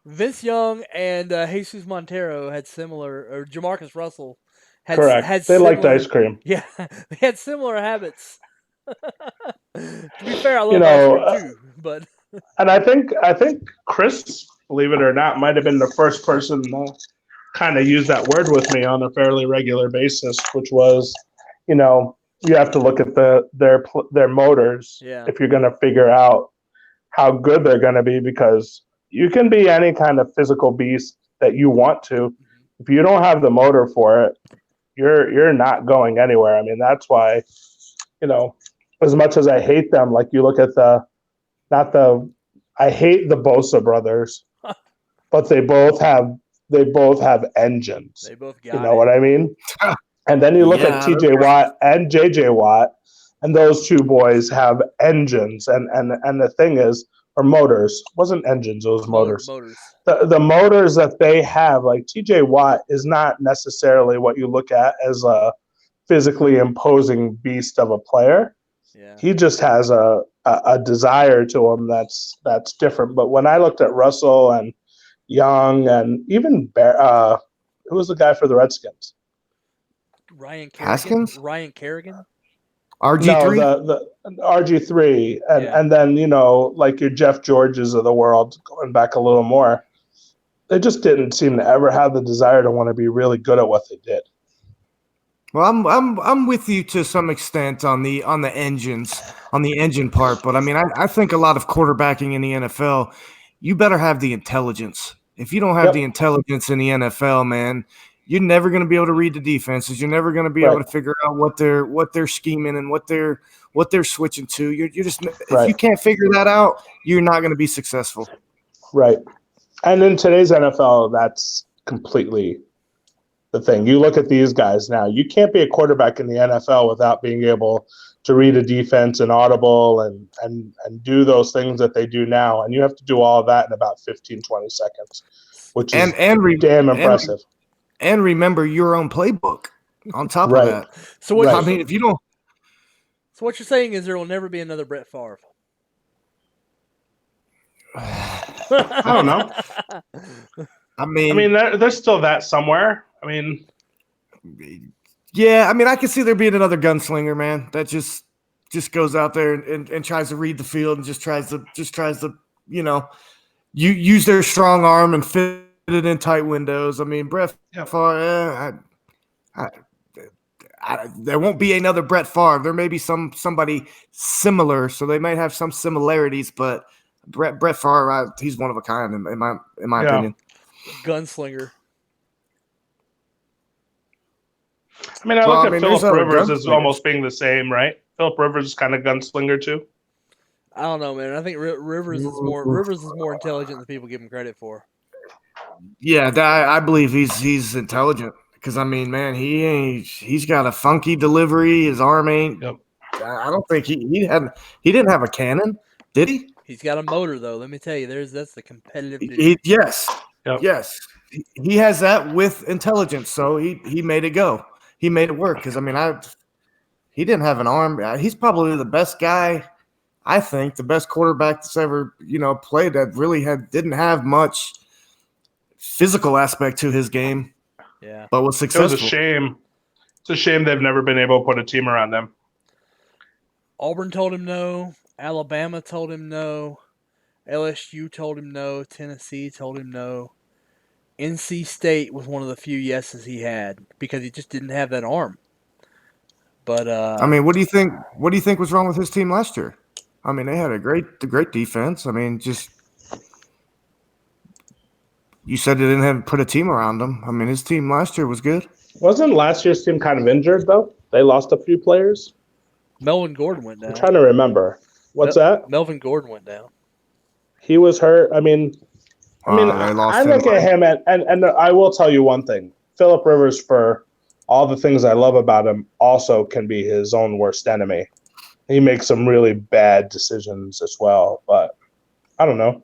Vince Young and Jesus Montero had similar, or Jamarcus Russell had correct. Had they similar, liked ice cream. Yeah, they had similar habits. To be fair, I love ice cream too, but and I think Chris, believe it or not, might have been the first person to kind of use that word with me on a fairly regular basis, which was, you have to look at their motors if you're going to figure out how good they're going to be, because you can be any kind of physical beast that you want to. If you don't have the motor for it, you're not going anywhere. I mean, that's why, as much as I hate them, like you look at I hate the Bosa brothers, but they both have engines. They both got you know what I mean? And then you look at TJ Watt and JJ Watt, and those two boys have engines. And the thing is, or motors, wasn't engines, it was motors. The motors that they have, like TJ Watt is not necessarily what you look at as a physically imposing beast of a player. Yeah. He just has a desire to him that's different. But when I looked at Russell and Young and even who was the guy for the Redskins? Ryan Kerrigan. Haskins? Ryan Kerrigan? RG3? No, the RG3. And then, like your Jeff Georges of the world, going back a little more, they just didn't seem to ever have the desire to want to be really good at what they did. Well, I'm with you to some extent on the engines, on the engine part, but I mean, I think a lot of quarterbacking in the NFL, you better have the intelligence. If you don't have the intelligence in the NFL, man, you're never going to be able to read the defenses. You're never going to be able to figure out what they're scheming and what they're switching to. You're just if you can't figure that out, you're not going to be successful. Right. And in today's NFL, that's completely the thing. You look at these guys now. You can't be a quarterback in the NFL without being able to read a defense and audible and do those things that they do now. And you have to do all of that in about 15, 20 seconds, which is damn impressive. And remember your own playbook on top of that. So what I mean, if you don't. So what you're saying is there will never be another Brett Favre. I don't know. I mean, there's still that somewhere. I mean, yeah. I mean, I can see there being another gunslinger, man, that just goes out there and tries to read the field and just tries to use their strong arm and fit it in tight windows. I mean, Brett Favre, there won't be another Brett Favre. There may be somebody similar, so they might have some similarities, but Brett Favre, he's one of a kind in my opinion. Gunslinger. I mean, I look at Phillip Rivers as almost being the same, right? Phillip Rivers is kind of gunslinger too. I don't know, man. I think Rivers is more intelligent than people give him credit for. Yeah, I believe he's intelligent because I mean, man, he's got a funky delivery. His arm ain't. Yep. I don't think he didn't have a cannon, did he? He's got a motor though. Let me tell you, that's the competitive. Yes, he has that with intelligence. So he made it go. He made it work because I mean, he didn't have an arm. He's probably the best guy. I think the best quarterback that's ever played that really didn't have much physical aspect to his game. Yeah, but was successful. It was a shame. It's a shame they've never been able to put a team around them. Auburn told him no. Alabama told him no. LSU told him no. Tennessee told him no. NC State was one of the few yeses he had because he just didn't have that arm. But I mean, what do you think? What do you think was wrong with his team last year? I mean, they had a great defense. I mean, just you said they didn't have put a team around him. I mean, his team last year was good. Wasn't last year's team kind of injured though? They lost a few players. Melvin Gordon went down. I'm trying to remember. What's that? Melvin Gordon went down. He was hurt. I look at him and I will tell you one thing. Phillip Rivers, for all the things I love about him, also can be his own worst enemy. He makes some really bad decisions as well, but I don't know.